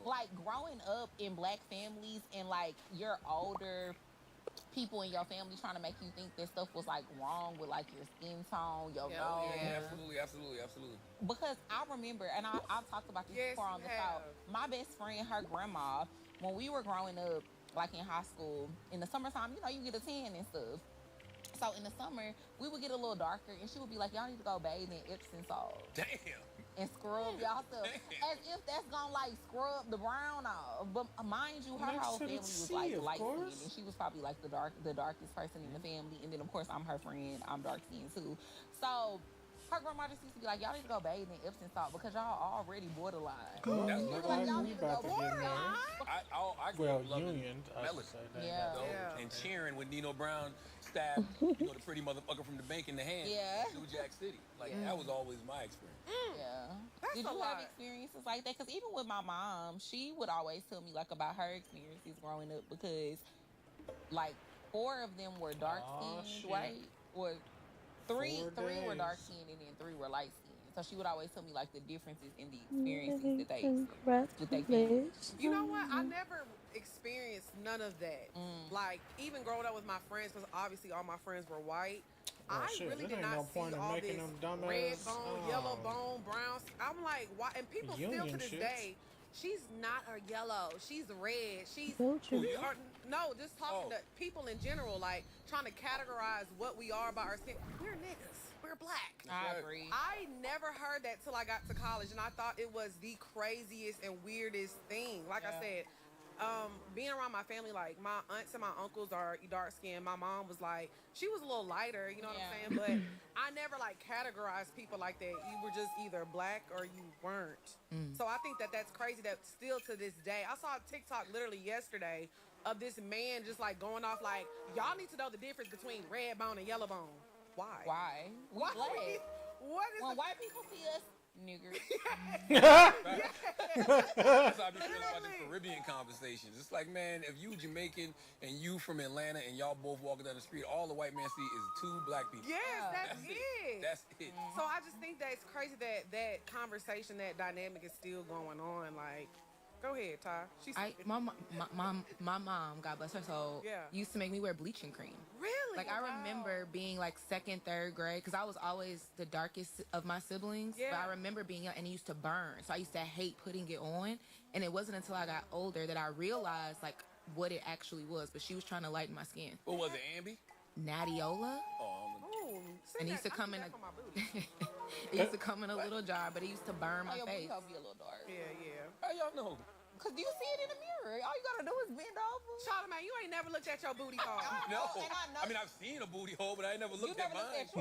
like growing up in black families and like your older people in your family trying to make you think that stuff was like wrong with like your skin tone, your nose. Yeah, absolutely. Because I remember, and I've talked about this Yes, before on you the show. have. My best friend, her grandma, when we were growing up, like in high school, in the summertime, you know, you get a tan and stuff. So in the summer, we would get a little darker, and she would be like, "Y'all need to go bathe in Epsom salt Damn. and scrub y'all stuff," as if that's gonna like scrub the brown off. But mind you, her Next whole to the family was sea, like of light skinned, course. and she was probably like the darkest person in the family. And then of course I'm her friend. I'm dark skinned too. So her grandma just used to be like, y'all need to go bathe in Epsom salt because y'all already borderline. That's Look what like y'all we need to about go to get borderline. married. I grew Well, up loving Union, I should Melody. say that. Yeah. That Yeah. And cheering when Nino Brown stabbed, the pretty motherfucker from the bank in the hand. Yeah. New Jack City. Like, that was always my experience. Yeah. That's Did a you lot. have experiences like that? Because even with my mom, she would always tell me like about her experiences growing up because like 4 of them were dark skinned, shit. right? Or three 4 were dark days. skinned and then 3 were light skinned. So she would always tell me like the differences in the experiences that they experienced with their family. You know what? I never experienced none of that. Like, even growing up with my friends, because obviously all my friends were white. Oh, I shit, really there did ain't not no see point in all making this them dumbass, red bone, yellow bone, brown. I'm like, why? And people still Union to this shits. day, she's not a yellow. She's red. She's Culture. or, no, just talking to people in general, like trying to categorize what we are by our skin. We're niggas. We're black. I agree. I never heard that till I got to college, and I thought it was the craziest and weirdest thing. Like I said, being around my family, like my aunts and my uncles are dark skinned. My mom was like, she was a little lighter, you know what I'm saying? But I never like categorized people like that. You were just either black or you weren't. So I think that that's crazy that still to this day. I saw a TikTok literally yesterday of this man just like going off like, y'all need to know the difference between red bone and yellow bone. Why? Why? We Why? black. What is When the white people see us, niggers. That's how I be feeling about the Caribbean conversations. It's like, man, if you Jamaican and you from Atlanta and y'all both walking down the street, all the white man see is 2 black people. Yes, that's it. That's it. So I just think that it's crazy that that conversation, that dynamic is still going on. Like, go ahead, Ty. She's My mom, God bless her soul, used to make me wear bleaching cream. really Like, I remember being like 2nd, 3rd grade, because I was always the darkest of my siblings. Yeah. But I remember being young, and it used to burn. So I used to hate putting it on. And it wasn't until I got older that I realized like what it actually was. But she was trying to lighten my skin. What was it, Ambi? Natiola. And it used to come in it used to come in a little jar, but it used to burn my Your face. booty be a little dark. Yeah. How y'all know? Cause you see it in the mirror. All you gotta do is bend over. Charlamagne, you ain't never looked at your booty hole. No. And I know. I mean, I've seen a booty hole, but I ain't never You looked at never looked mine. at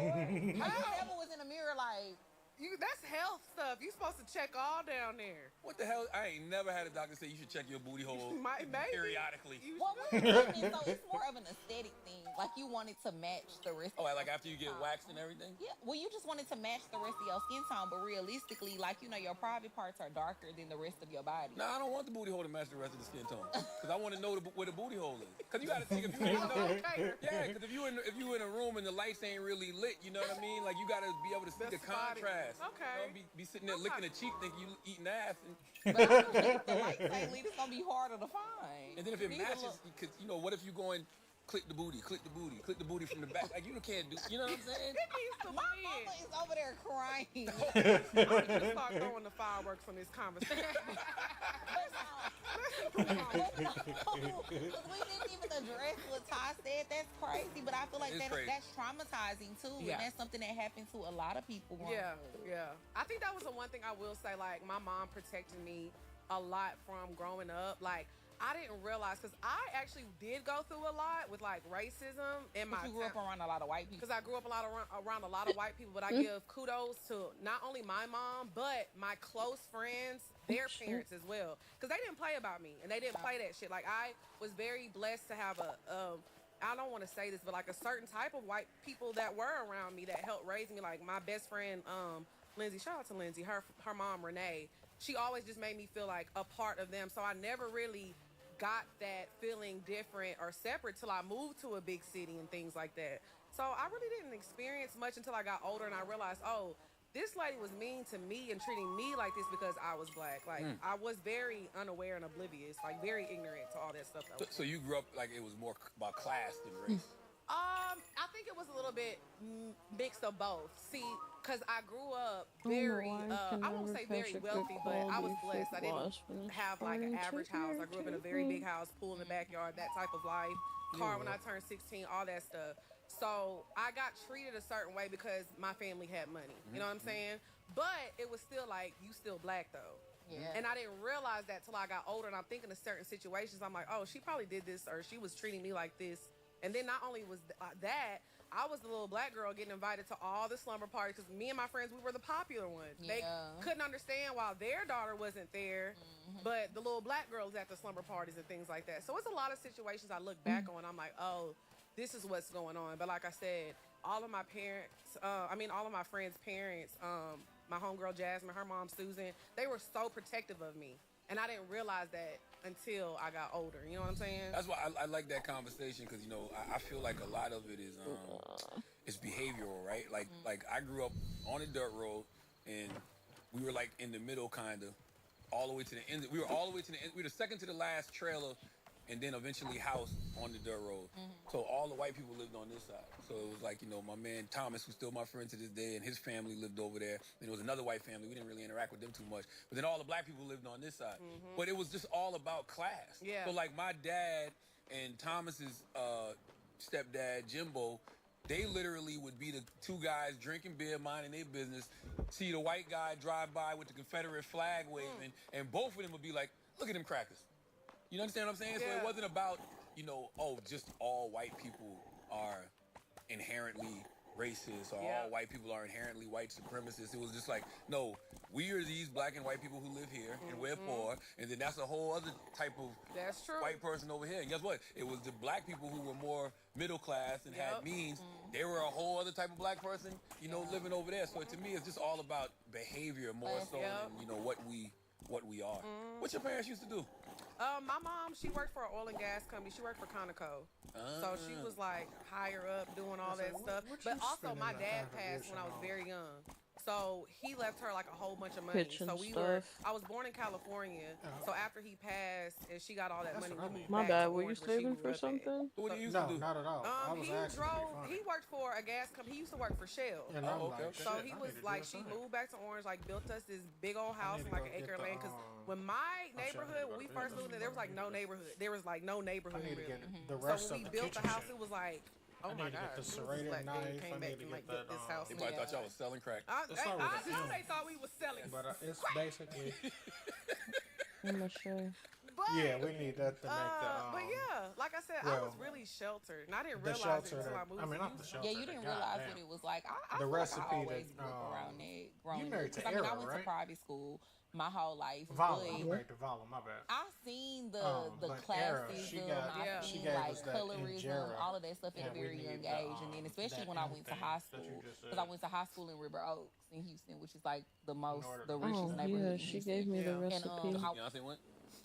yours. I never was in the mirror like. That's health stuff. You supposed to check all down there. What the hell? I ain't never had a doctor say you should check your booty hole Maybe. periodically. Well, we're women, so it's more of an aesthetic thing. Like you want it to match the rest. Oh, like after you get waxed and everything? Yeah, well, you just want it to match the rest of your skin tone, but realistically, like, your private parts are darker than the rest of your body. No, I don't want the booty hole to match the rest of the skin tone. Because I want to know where the booty hole is. Because you got to think, if you because if you in a room and the lights ain't really lit, you know what I mean? Like, you got to be able to see the contrast. Okay. You know, be sitting there licking a cheek, think you eating ass. But I feel like if the lights ain't lit, it's gonna be harder to find. And then if it matches, because, what if you going, click the booty from the back? Like, you can't do, you know what I'm saying? My mama is over there crying. I'm gonna start throwing the fireworks on this conversation. We didn't even address what Ty said. That's crazy, but I feel like that's traumatizing too, and that's something that happened to a lot of people. Yeah. I think that was the one thing I will say. Like, my mom protected me a lot from growing up. Like, I didn't realize, because I actually did go through a lot with like racism in my. You grew up around a lot of white people. Because I grew up around a lot of white people, but I give kudos to not only my mom but my close friends, their parents as well, because they didn't play about me and they didn't play that shit. Like, I was very blessed to have I don't want to say this, but like a certain type of white people that were around me that helped raise me. Like my best friend, Lindsay, shout out to Lindsay, her mom, Renee, she always just made me feel like a part of them. So I never really got that feeling different or separate till I moved to a big city and things like that. So I really didn't experience much until I got older and I realized, oh, this lady was mean to me and treating me like this because I was black. Like, I was very unaware and oblivious, like very ignorant to all that stuff. So you grew up like it was more about class than race? I think it was a little bit mixed of both. See, because I grew up very, I won't say very wealthy, but I was blessed. I didn't have like an average house. I grew up in a very big house, pool in the backyard, that type of life. Car when I turned 16, all that stuff. So I got treated a certain way because my family had money. You know what I'm saying? But it was still like, you still black though. Yeah. And I didn't realize that till I got older, and I'm thinking of certain situations. I'm like, oh, she probably did this, or she was treating me like this. And then not only was that, I was the little black girl getting invited to all the slumber parties because me and my friends, we were the popular ones. Yeah. They couldn't understand why their daughter wasn't there, but the little black girls at the slumber parties and things like that. So it's a lot of situations I look back on. I'm like, oh, this is what's going on. But like I said, all of my parents, all of my friends' parents, my homegirl Jasmine, her mom Susan, they were so protective of me. And I didn't realize that until I got older. You know what I'm saying? That's why I like that conversation because, you know, I feel like a lot of it is it's behavioral, right? Like I grew up on a dirt road and we were like in the middle kind of all the way to the end. We were all the way to the end. We were the second to the last trailer and then eventually house on the dirt road. So all the white people lived on this side. So it was like, you know, my man Thomas, who's still my friend to this day, and his family lived over there. And there was another white family. We didn't really interact with them too much. But then all the black people lived on this side. But it was just all about class. Yeah. So like my dad and Thomas's stepdad, Jimbo, they literally would be the two guys drinking beer, minding their business, see the white guy drive by with the Confederate flag waving, and both of them would be like, look at them crackers. You understand what I'm saying? Yeah. So it wasn't about, you know, oh, just all white people are inherently racist or all white people are inherently white supremacists. It was just like, no, we are these black and white people who live here and we're poor, and then that's a whole other type of That's true. white person over here. And guess what? It was the black people who were more middle class and had means. They were a whole other type of black person, you know, living over there. So to me, it's just all about behavior more so than, you know, what we are. What your parents used to do? My mom, she worked for an oil and gas company. She worked for Conoco. So she was like higher up doing all that stuff. But also my dad passed when I was very young. So he left her like a whole bunch of money. Kitchen So I was born in California. So after he passed and she got all that money, we moved My back bad, to were you Orange, where she saving grew for up at. something? What do you used to do? No, not at all. I was He worked for a gas company. He used to work for Shell. And I'm like, okay. So shit, he I was need to like, do she something. moved back to Orange, like built us this big old house, need to like go an acre get of the, land. Because when my neighborhood, when we first moved in, there was like no neighborhood. There was like no I neighborhood need to really. get the So rest when of we the built the kitchen house, shit. it was like, oh I my need to God, get the this serrated black dude knife. came I back need to and like get built that, this house. They probably thought y'all was selling crack. I It's not really know filmed. they thought we was selling. But it's basically, I'm not sure. But, yeah, we need that to make the. but yeah, like I said, I was well, really sheltered, and I didn't the realize shelter it until I that, moved. I mean, to not the Houston. shelter. Yeah, you didn't realize what it was like. I The feel recipe like I always that, grew up around that growing up. married to 'Cause, I Era, went to right? private school my whole life. Vala, but I'm married to Vala, my bad. I seen the but Era, she classism, got- I she seen gave like us that colorism, injera, all of that stuff at a and we very need young the, age, and then especially that when I went to thing high that you school, just because said. I went to high school in River Oaks in Houston, which is like the order richest Oh, neighborhood yeah, in she Houston. gave me the Yeah. And recipe. Beyonce went?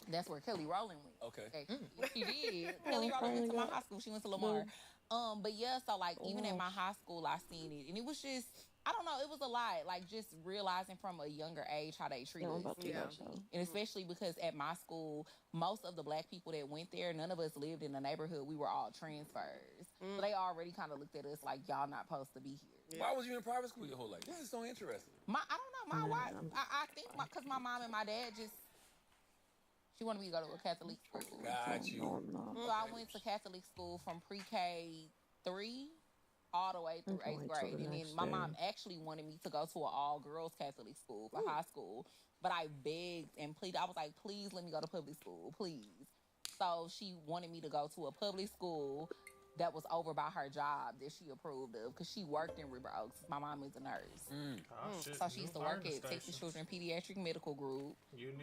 that's where Kelly Rowland went. Okay. Actually. She did. Kelly Rowland finally went to my got high school. She went to Lamar. But yeah, so like even in Oh. my high school, I seen it, and it was just, I don't know, it was a lot. Like just realizing from a younger age how they treat Yeah, I'm us. about to Yeah. go, so. And especially because at my school, most of the black people that went there, none of us lived in the neighborhood. We were all transfers. So they already kind of looked at us like, y'all not supposed to be here. Why was you in private school your whole life? This is so interesting. I don't know, my wife, I think because my mom and my dad just, she wanted me to go to a Catholic school. Got you. Oh, no. So I went to Catholic school from pre-K 3 all the way through I'm 8th going to grade. the And then next my day. mom actually wanted me to go to an all-girls Catholic school for high school. But I begged and pleaded. I was like, please let me go to public school, please. So she wanted me to go to a public school that was over by her job that she approved of because she worked in River Oaks. My mom is a nurse. So she used to work at Texas Children Pediatric Medical Group.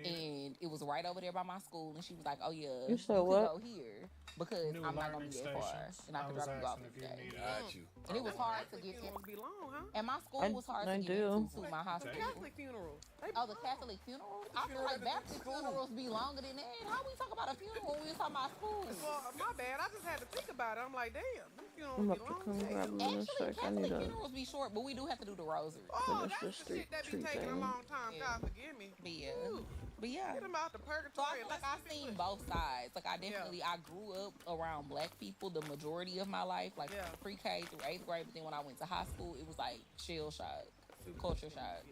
And it was right over there by my school. And she was like, oh, yeah, You said could what? go here because I'm not going to be that far. And I could drop you off every day. Got you. And it was hard to get Funerals be long, huh? And my school was hard I to get do. into, too, my high school. Catholic funeral. Oh, the Catholic funerals? I feel like Baptist funerals be longer than that. How we talk about a funeral when we was talking about school? Well, my bad. I just had to think about it. I'm like, damn, this I'm funeral be about to long. come grab them in a Actually, sec. I Catholic need to. funerals be short, but we do have to do the rosary. Oh, finish that's this the shit that be treat taking a thing. long time. Yeah. God forgive me. But yeah. Ooh, But yeah. get them out the So I purgatory. feel like I've seen both sides. Like I definitely, I grew up around black people the majority of my life, like Yeah. pre-K through 8th grade. But then when I went to high school, it was like shell shock, culture shock.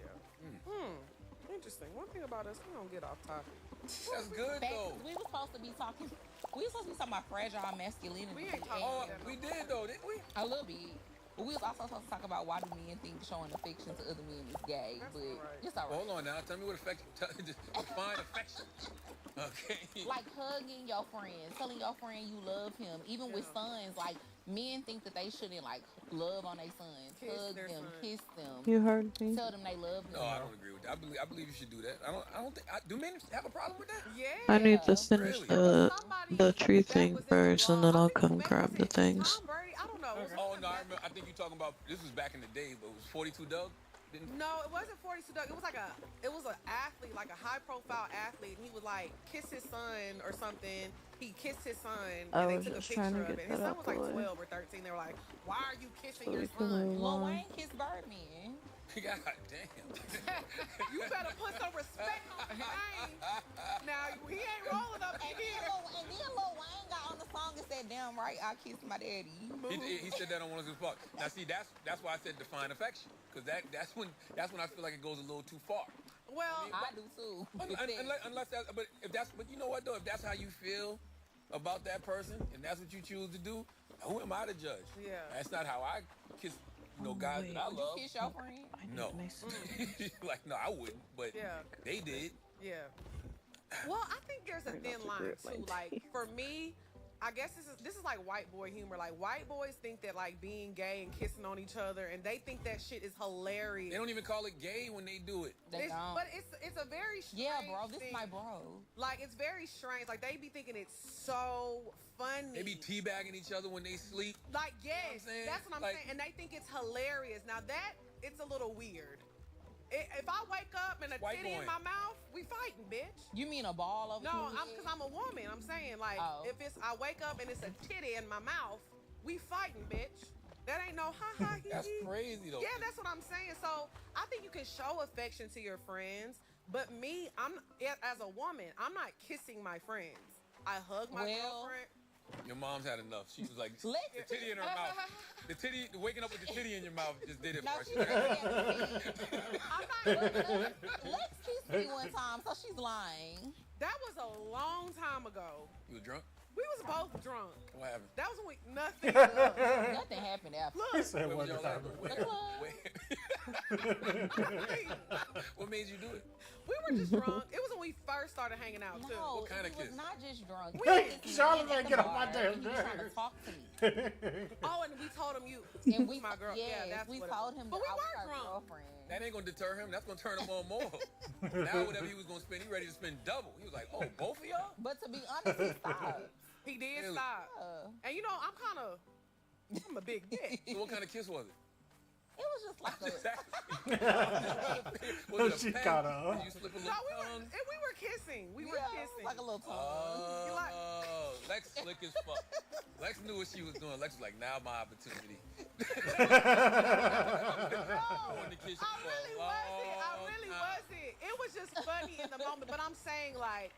Interesting. One thing about us, we don't get off topic. That's good, Back, though. we were supposed to be talking. We were supposed to be talking about fragile masculinity. We ain't talking Oh, about that. we did, though, didn't we? A little bit. But we was also supposed to talk about why do men think showing affection to other men is gay. That's But all right. it's all right. Hold on now. Tell me what affection. Just define affection. Okay. Like hugging your friend, telling your friend you love him, even with sons, like men think that they shouldn't like love on their sons, hug them, kiss them. You heard me. Tell them they love them. No, I don't agree with that. I believe you should do that. I don't think. Do men have a problem with that? Yeah. I need to finish Really? the tree thing first, and then I'll come grab the things. Tom Brady, I don't know. Oh no, I remember. I think you're talking about. This was back in the day, but it was 42 Doug. No, it wasn't 42 Doug. It was an athlete, like a high profile athlete, and he would like kiss his son or something. He kissed his son, and they took a picture of it. His son was like 12 or 13. They were like, "Why are you kissing your son?" Lil Wayne kissed Birdman. God damn. You better put some respect on his name. Now he ain't rolling up in here. And then Lil Wayne got on the song and said, "Damn right, I kissed my daddy." He said that on one of his parts. Now see, that's why I said define affection, because that's when I feel like it goes a little too far. Well, I do too. But you know what though? If that's how you feel about that person, and that's what you choose to do, who am I to judge? Yeah. That's not how I kiss. Guys that I love. You kiss your friend? No. Like, no, I wouldn't, but they did. Yeah. Well, I think there's a thin line too. Like, for me, I guess this is like white boy humor. Like, white boys think that like being gay and kissing on each other, and they think that shit is hilarious. They don't even call it gay when they do it. They don't. But it's a very strange bro. This thing. is my bro. Like, it's very strange. Like, they be thinking it's so funny. They be teabagging each other when they sleep. Like, yes, you know that's what I'm saying. And they think it's hilarious. Now that it's a little weird. If I wake up and a titty in my mouth, we fighting, bitch. You mean a ball over? No, because I'm a woman. I'm saying like if I wake up and it's a titty in my mouth, we fighting, bitch. That ain't no ha ha he. That's crazy though. Yeah, that's what I'm saying. So I think you can show affection to your friends, but me, as a woman, I'm not kissing my friends. I hug my girlfriend. Your mom's had enough. She was like, the titty in her mouth. The titty, waking up with the titty in your mouth just did it for her. Lex kissed me one time, so she's lying. That was a long time ago. You were drunk? We was both drunk. What happened? That was when nothing. Nothing happened after. Look, He said one time. What made you do it? We were just drunk. It was when we first started hanging out too. No, what kind of it kiss? was not just drunk. Charlamagne, get off my damn nerves. He was trying to talk to me. Oh, and we told him you. And we, my girl. Yes, yeah, that's we what told him but that we I was were our drunk. girlfriend. That ain't gonna deter him. That's gonna turn him on more. Now whatever he was gonna spend, he ready to spend double. He was like, "Oh, both of y'all?" But to be honest, he stopped. He did Really? stop. And you know, I'm a big dick. So what kind of kiss was it? It was just like Was it She a peck? caught on. Did you slip a little No, tongue? we were kissing. We were kissing. like a little tongue. Oh, Lex slick as fuck. Lex knew what she was doing. Lex was like, now my opportunity. I really wasn't. It was just funny in the moment. But I'm saying, like,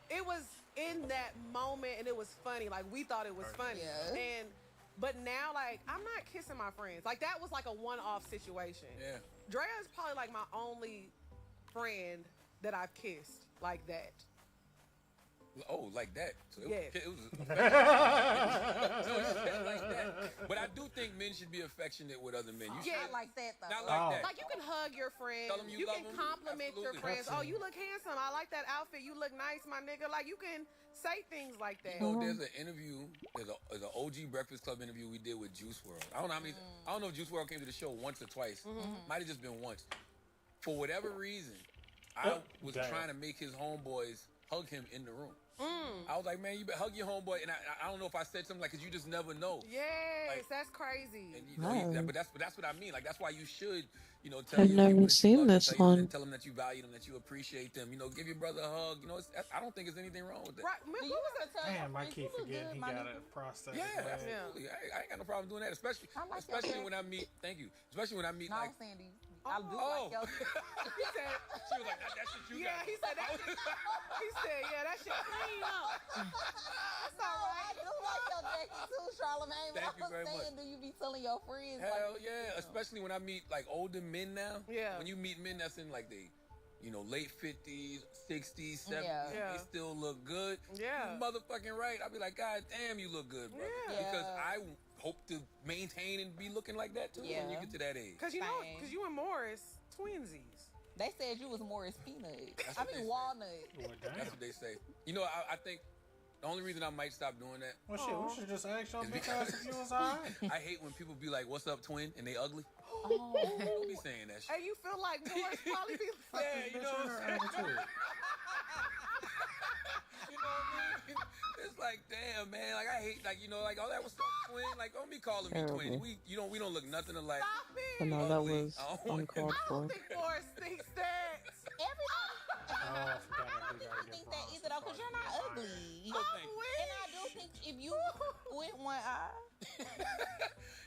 it was in that moment and it was funny. Like, we thought it was funny. Yeah. But now, like, I'm not kissing my friends. Like, that was like a one-off situation. Yeah. Drea is probably like my only friend that I've kissed like that. Oh, like that. So it, Yes. it was no, you said like that. But I do think men should be affectionate with other men. You should. Yeah. Not like that, though. Not like that. Like, you can hug your friends. Tell them you love can them. compliment your Absolutely. friends. Oh, you look handsome. I like that outfit. You look nice, my nigga. Like, you can say things like that. You know, there's an interview, there's an OG Breakfast Club interview we did with Juice WRLD. I don't know how many, I don't know if Juice WRLD came to the show once or twice. Might have just been once. For whatever reason, I was trying to make his homeboys hug him in the room. I was like, man, you better hug your homeboy. And I don't know if I said something like, because you just never know. Yes, Like, that's crazy. And you know, but that's what I mean. Like, that's why you should, you know, tell I've your people never that you seen love them, this tell one. tell them that you value them, that you appreciate them. You know, give your brother a hug. You know, I don't think there's anything wrong with that. Right. Do you ever tell your Damn, I friends, keep "You look forgetting good, he my got nigga"? a prostate. Yeah, absolutely. I ain't got no problem doing that, especially like especially your when I meet. Thank you. Especially when I meet No, like. Sandy. I do like your He said, She was like, that shit you yeah, got. he said that. He said, yeah, that shit clean up. That's all I right. do like your jacket too, Charlamagne. But Thank you I'm very saying, much. do you be telling your friends? Hell like, yeah, especially when I meet like older men now. Yeah. When you meet men that's in like they, you know, late 50s, 60s, 70s, Yeah. they still look good. Yeah. You motherfucking right. I'd be like, God damn, you look good, brother. Yeah. Because I hope to maintain and be looking like that too when you Yeah. get to that age. Because you know, Same. because you and Morris, twinsies. They said you was Morris Peanut. That's I what they mean say. Walnut. Well, That's damn. what they say. You know, I think The only reason I might stop doing that. Well, shit, we should just ask your bitch ass if you was alright. I hate when people be like, "What's up, twin?" and they ugly. Oh. Don't be saying that shit. Hey, you feel like Morris probably be like, Yeah, you know what I'm saying? You know what I mean? It's like, damn, man. Like, I hate, like, you know, like, all that was stuff, twin. Like, don't be calling me twin. We don't look nothing alike. stop it. But no, that was I don't want uncalled I for. don't think Morris thinks that. Everybody. Oh, I forgot I don't think you think that either though, because you're not ugly. Oh, thank you. And I do think if you went one eye,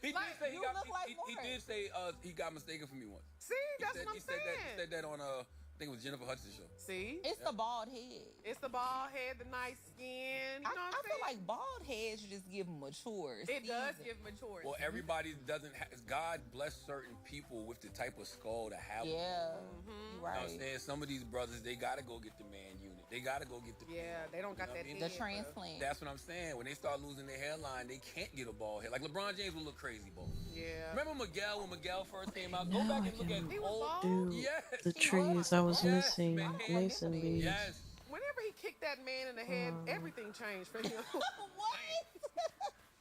He Like, did say you look like he Morris. did say he got mistaken for me once. See, that's what I'm he saying. said that on I think it was Jennifer Hudson's show. See, it's the bald head. it's the bald head, the nice skin. You know what I I'm feel saying? like bald heads just give mature. It does season. give maturity. Well, everybody doesn't have. God bless certain people with the type of skull to have. Yeah, You you know what I'm right. saying? Some of these brothers, they gotta go get the man unit. They gotta go get the. Yeah, they don't got You know that what I mean? The head, transplant. That's what I'm saying. When they start losing their hairline, they can't get a bald head. Like LeBron James will look crazy bald. Yeah. Remember Miguel when Miguel first came out? Go back and look at He was old. bald? Dude, Yes. the he trees, I was Yes, missing man. Mason beads. Yes. Whenever he kicked that man in the head, everything changed for him. What?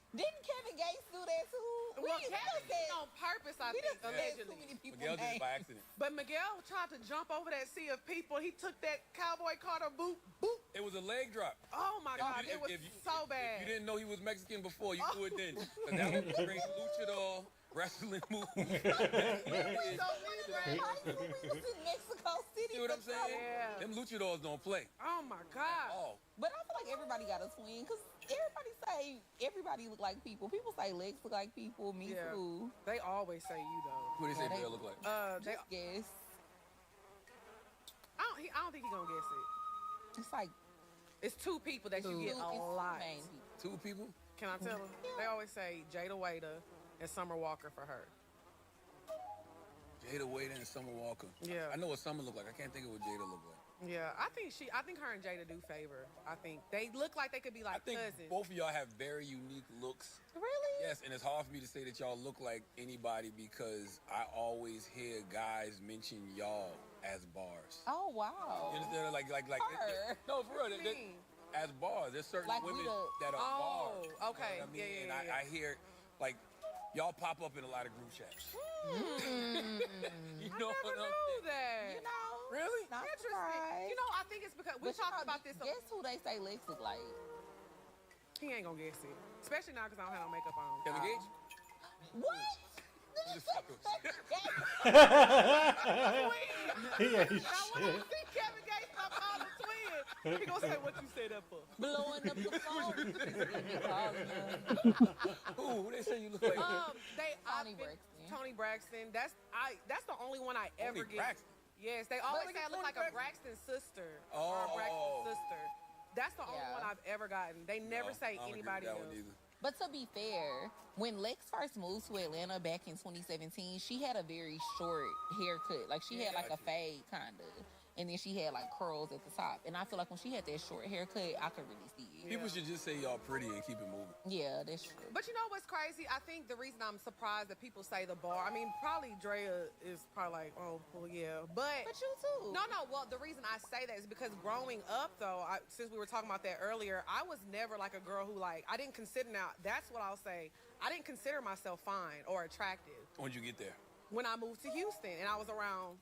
Didn't Kevin Gates do that too? Well, We Kevin just did said- on purpose, I we think, just said allegedly. too many people Miguel did it names. by accident. But Miguel tried to jump over that sea of people. He took that cowboy Carter boot, boop. It was a leg drop. Oh my God, If- it was if you- so If bad. you didn't know he was Mexican before, you knew it then. 'Cause that was a straight luchador wrestling move. So High school, we was in Mexico City. See what I'm for saying? Yeah. Them luchadors don't play. Oh my God. Oh, But I feel like everybody got a twin because everybody look like people. People say legs look like people. Me Yeah. too. They always say you though. what do they say they- Bill look like? They, Yes. I don't think he gonna guess it. It's like It's two people that you get it's a lot. main people. Two people? Can I tell them? They always say Jada Waiter and Summer Walker for her. Jada Waiter and Summer Walker. Yeah. I know what Summer look like. I can't think of what Jada look like. Yeah, I think her and Jada do favor. I think they look like they could be I like think cousins. both of y'all have very unique looks. Really? Yes, and it's hard for me to say that y'all look like anybody because I always hear guys mention y'all as bars. Oh wow. You understand? Like Her. no, for real. What do you that- mean? as bars, there's certain Like we women the- that are Oh, bars. You know okay. what I mean? Yeah, and yeah. I hear like y'all pop up in a lot of group chats. You I know never what I'm knew that. You know? Really? Not Interesting. surprised. You know, I think it's because we But you talked know, about this. Guess who they say legs look like? He ain't gonna guess it, especially now because I don't have no makeup on. Kevin Gage? What? Just fucking with He ain't Now when I shit. see Kevin Gates, I'm calling twin. He gonna say, "What you say that for?" Blowing up the phone. Who they say you look like? Tony Braxton. Tony Braxton. That's the only one I ever Tony get. Braxton? Yes, they always they say I get look Tony like a Braxton sister or a Braxton sister. That's the only Yeah. one I've ever gotten. They never No, say I don't agree with anybody that else. one either. But to be fair, when Lex first moved to Atlanta back in 2017, she had a very short haircut. Like she had like a Gotcha. fade kind of. And then she had like curls at the top. And I feel like when she had that short haircut, I could really see it. People should just say y'all pretty and keep it moving. Yeah, that's true. But you know what's crazy? I think the reason I'm surprised that people say the bar, I mean, probably Drea is probably like, oh, well, yeah. But But you too. no. Well, the reason I say that is because growing up, though, since we were talking about that earlier, I was never like a girl who I didn't consider, now, that's what I'll say. I didn't consider myself fine or attractive When'd you get there? when I moved to Houston and I was around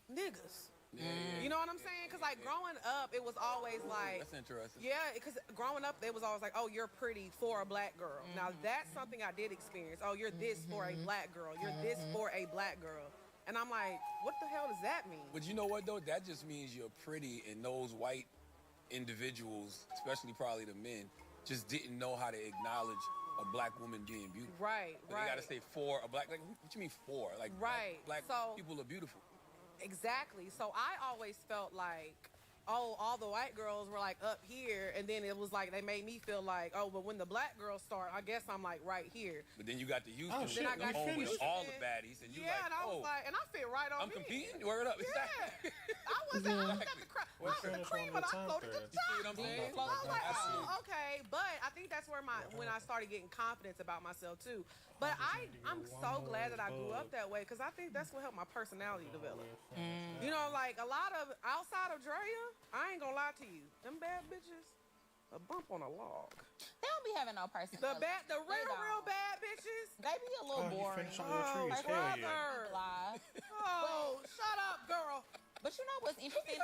niggas. Yeah, You know what I'm saying? Because like growing up, it was always like, That's interesting. yeah, because growing up, it was always like, oh, you're pretty for a black girl. Now, that's something I did experience. Oh, you're this for a black girl. You're this for a black girl. And I'm like, what the hell does that mean? But you know what though? That just means you're pretty, and those white individuals, especially probably the men, just didn't know how to acknowledge a black woman being beautiful. Right, But right. They gotta say for a black. Like, what you mean for? Like, Right. Black So- people are beautiful. Exactly. So I always felt like, oh, all the white girls were like up here, and then it was like they made me feel like, oh, but when the black girls start, I guess I'm like right here. But then you got the Houston, shit, home let me with finish. all the baddies, and you Yeah, like, and I was oh, like, and I fit right on I'm in. competing. Word up. Yeah. Exactly. I wasn't. I was at the crowd. I was the finish cream, one but more I time floated to thread. the You see what top. I'm saying? Yeah. I was like, Absolutely. oh, okay. But I think that's where when I started getting confidence about myself too. But I'm so glad that I grew up that way because I think that's what helped my personality develop. You know, like a lot of outside of Drea, I ain't gonna lie to you, them bad bitches. A bump on a log. They don't be having no person. The real bad bitches. They be a little boring. Finish on your trees. Hell yeah. Lie. Oh, shut up, girl. But you know what's interesting?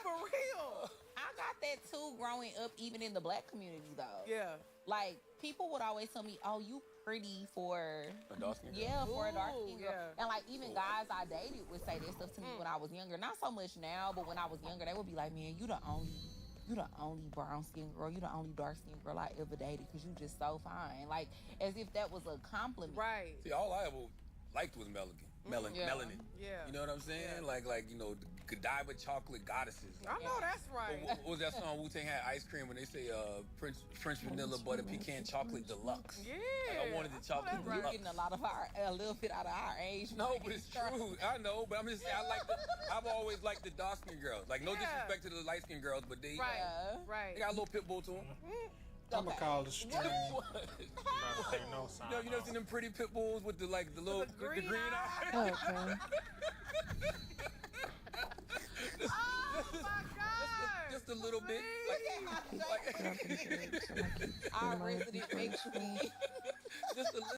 For real. I got that too growing up, even in the black community, though. Yeah. Like, people would always tell me, oh, you pretty for a dark skin girl. Yeah, for a dark skin girl. Yeah. And like even guys I dated would say that stuff to me when I was younger. Not so much now, but when I was younger, they would be like, man, you the only brown skin girl, you the only dark skin girl I ever dated because you just so fine. Like as if that was a compliment. Right. See, all I ever liked was melanin. Yeah. You know what I'm saying? Yeah. Like you know, the Godiva chocolate goddesses. I know that's right. What was that song Wu-Tang had? Ice cream when they say French vanilla butter pecan chocolate deluxe. Yeah. Like, I wanted the chocolate We're deluxe. getting a little bit out of our age. No, but it's true. I know, but I'm just saying I've always liked the dark skin girls. Like no disrespect to the light skin girls, but they Right. they got a little pit bull to them. I'm gonna call the stream. You never seen them pretty pit bulls with the little green eyes? Okay. Oh my God! Just a little bit. Our resident makes me Just a little.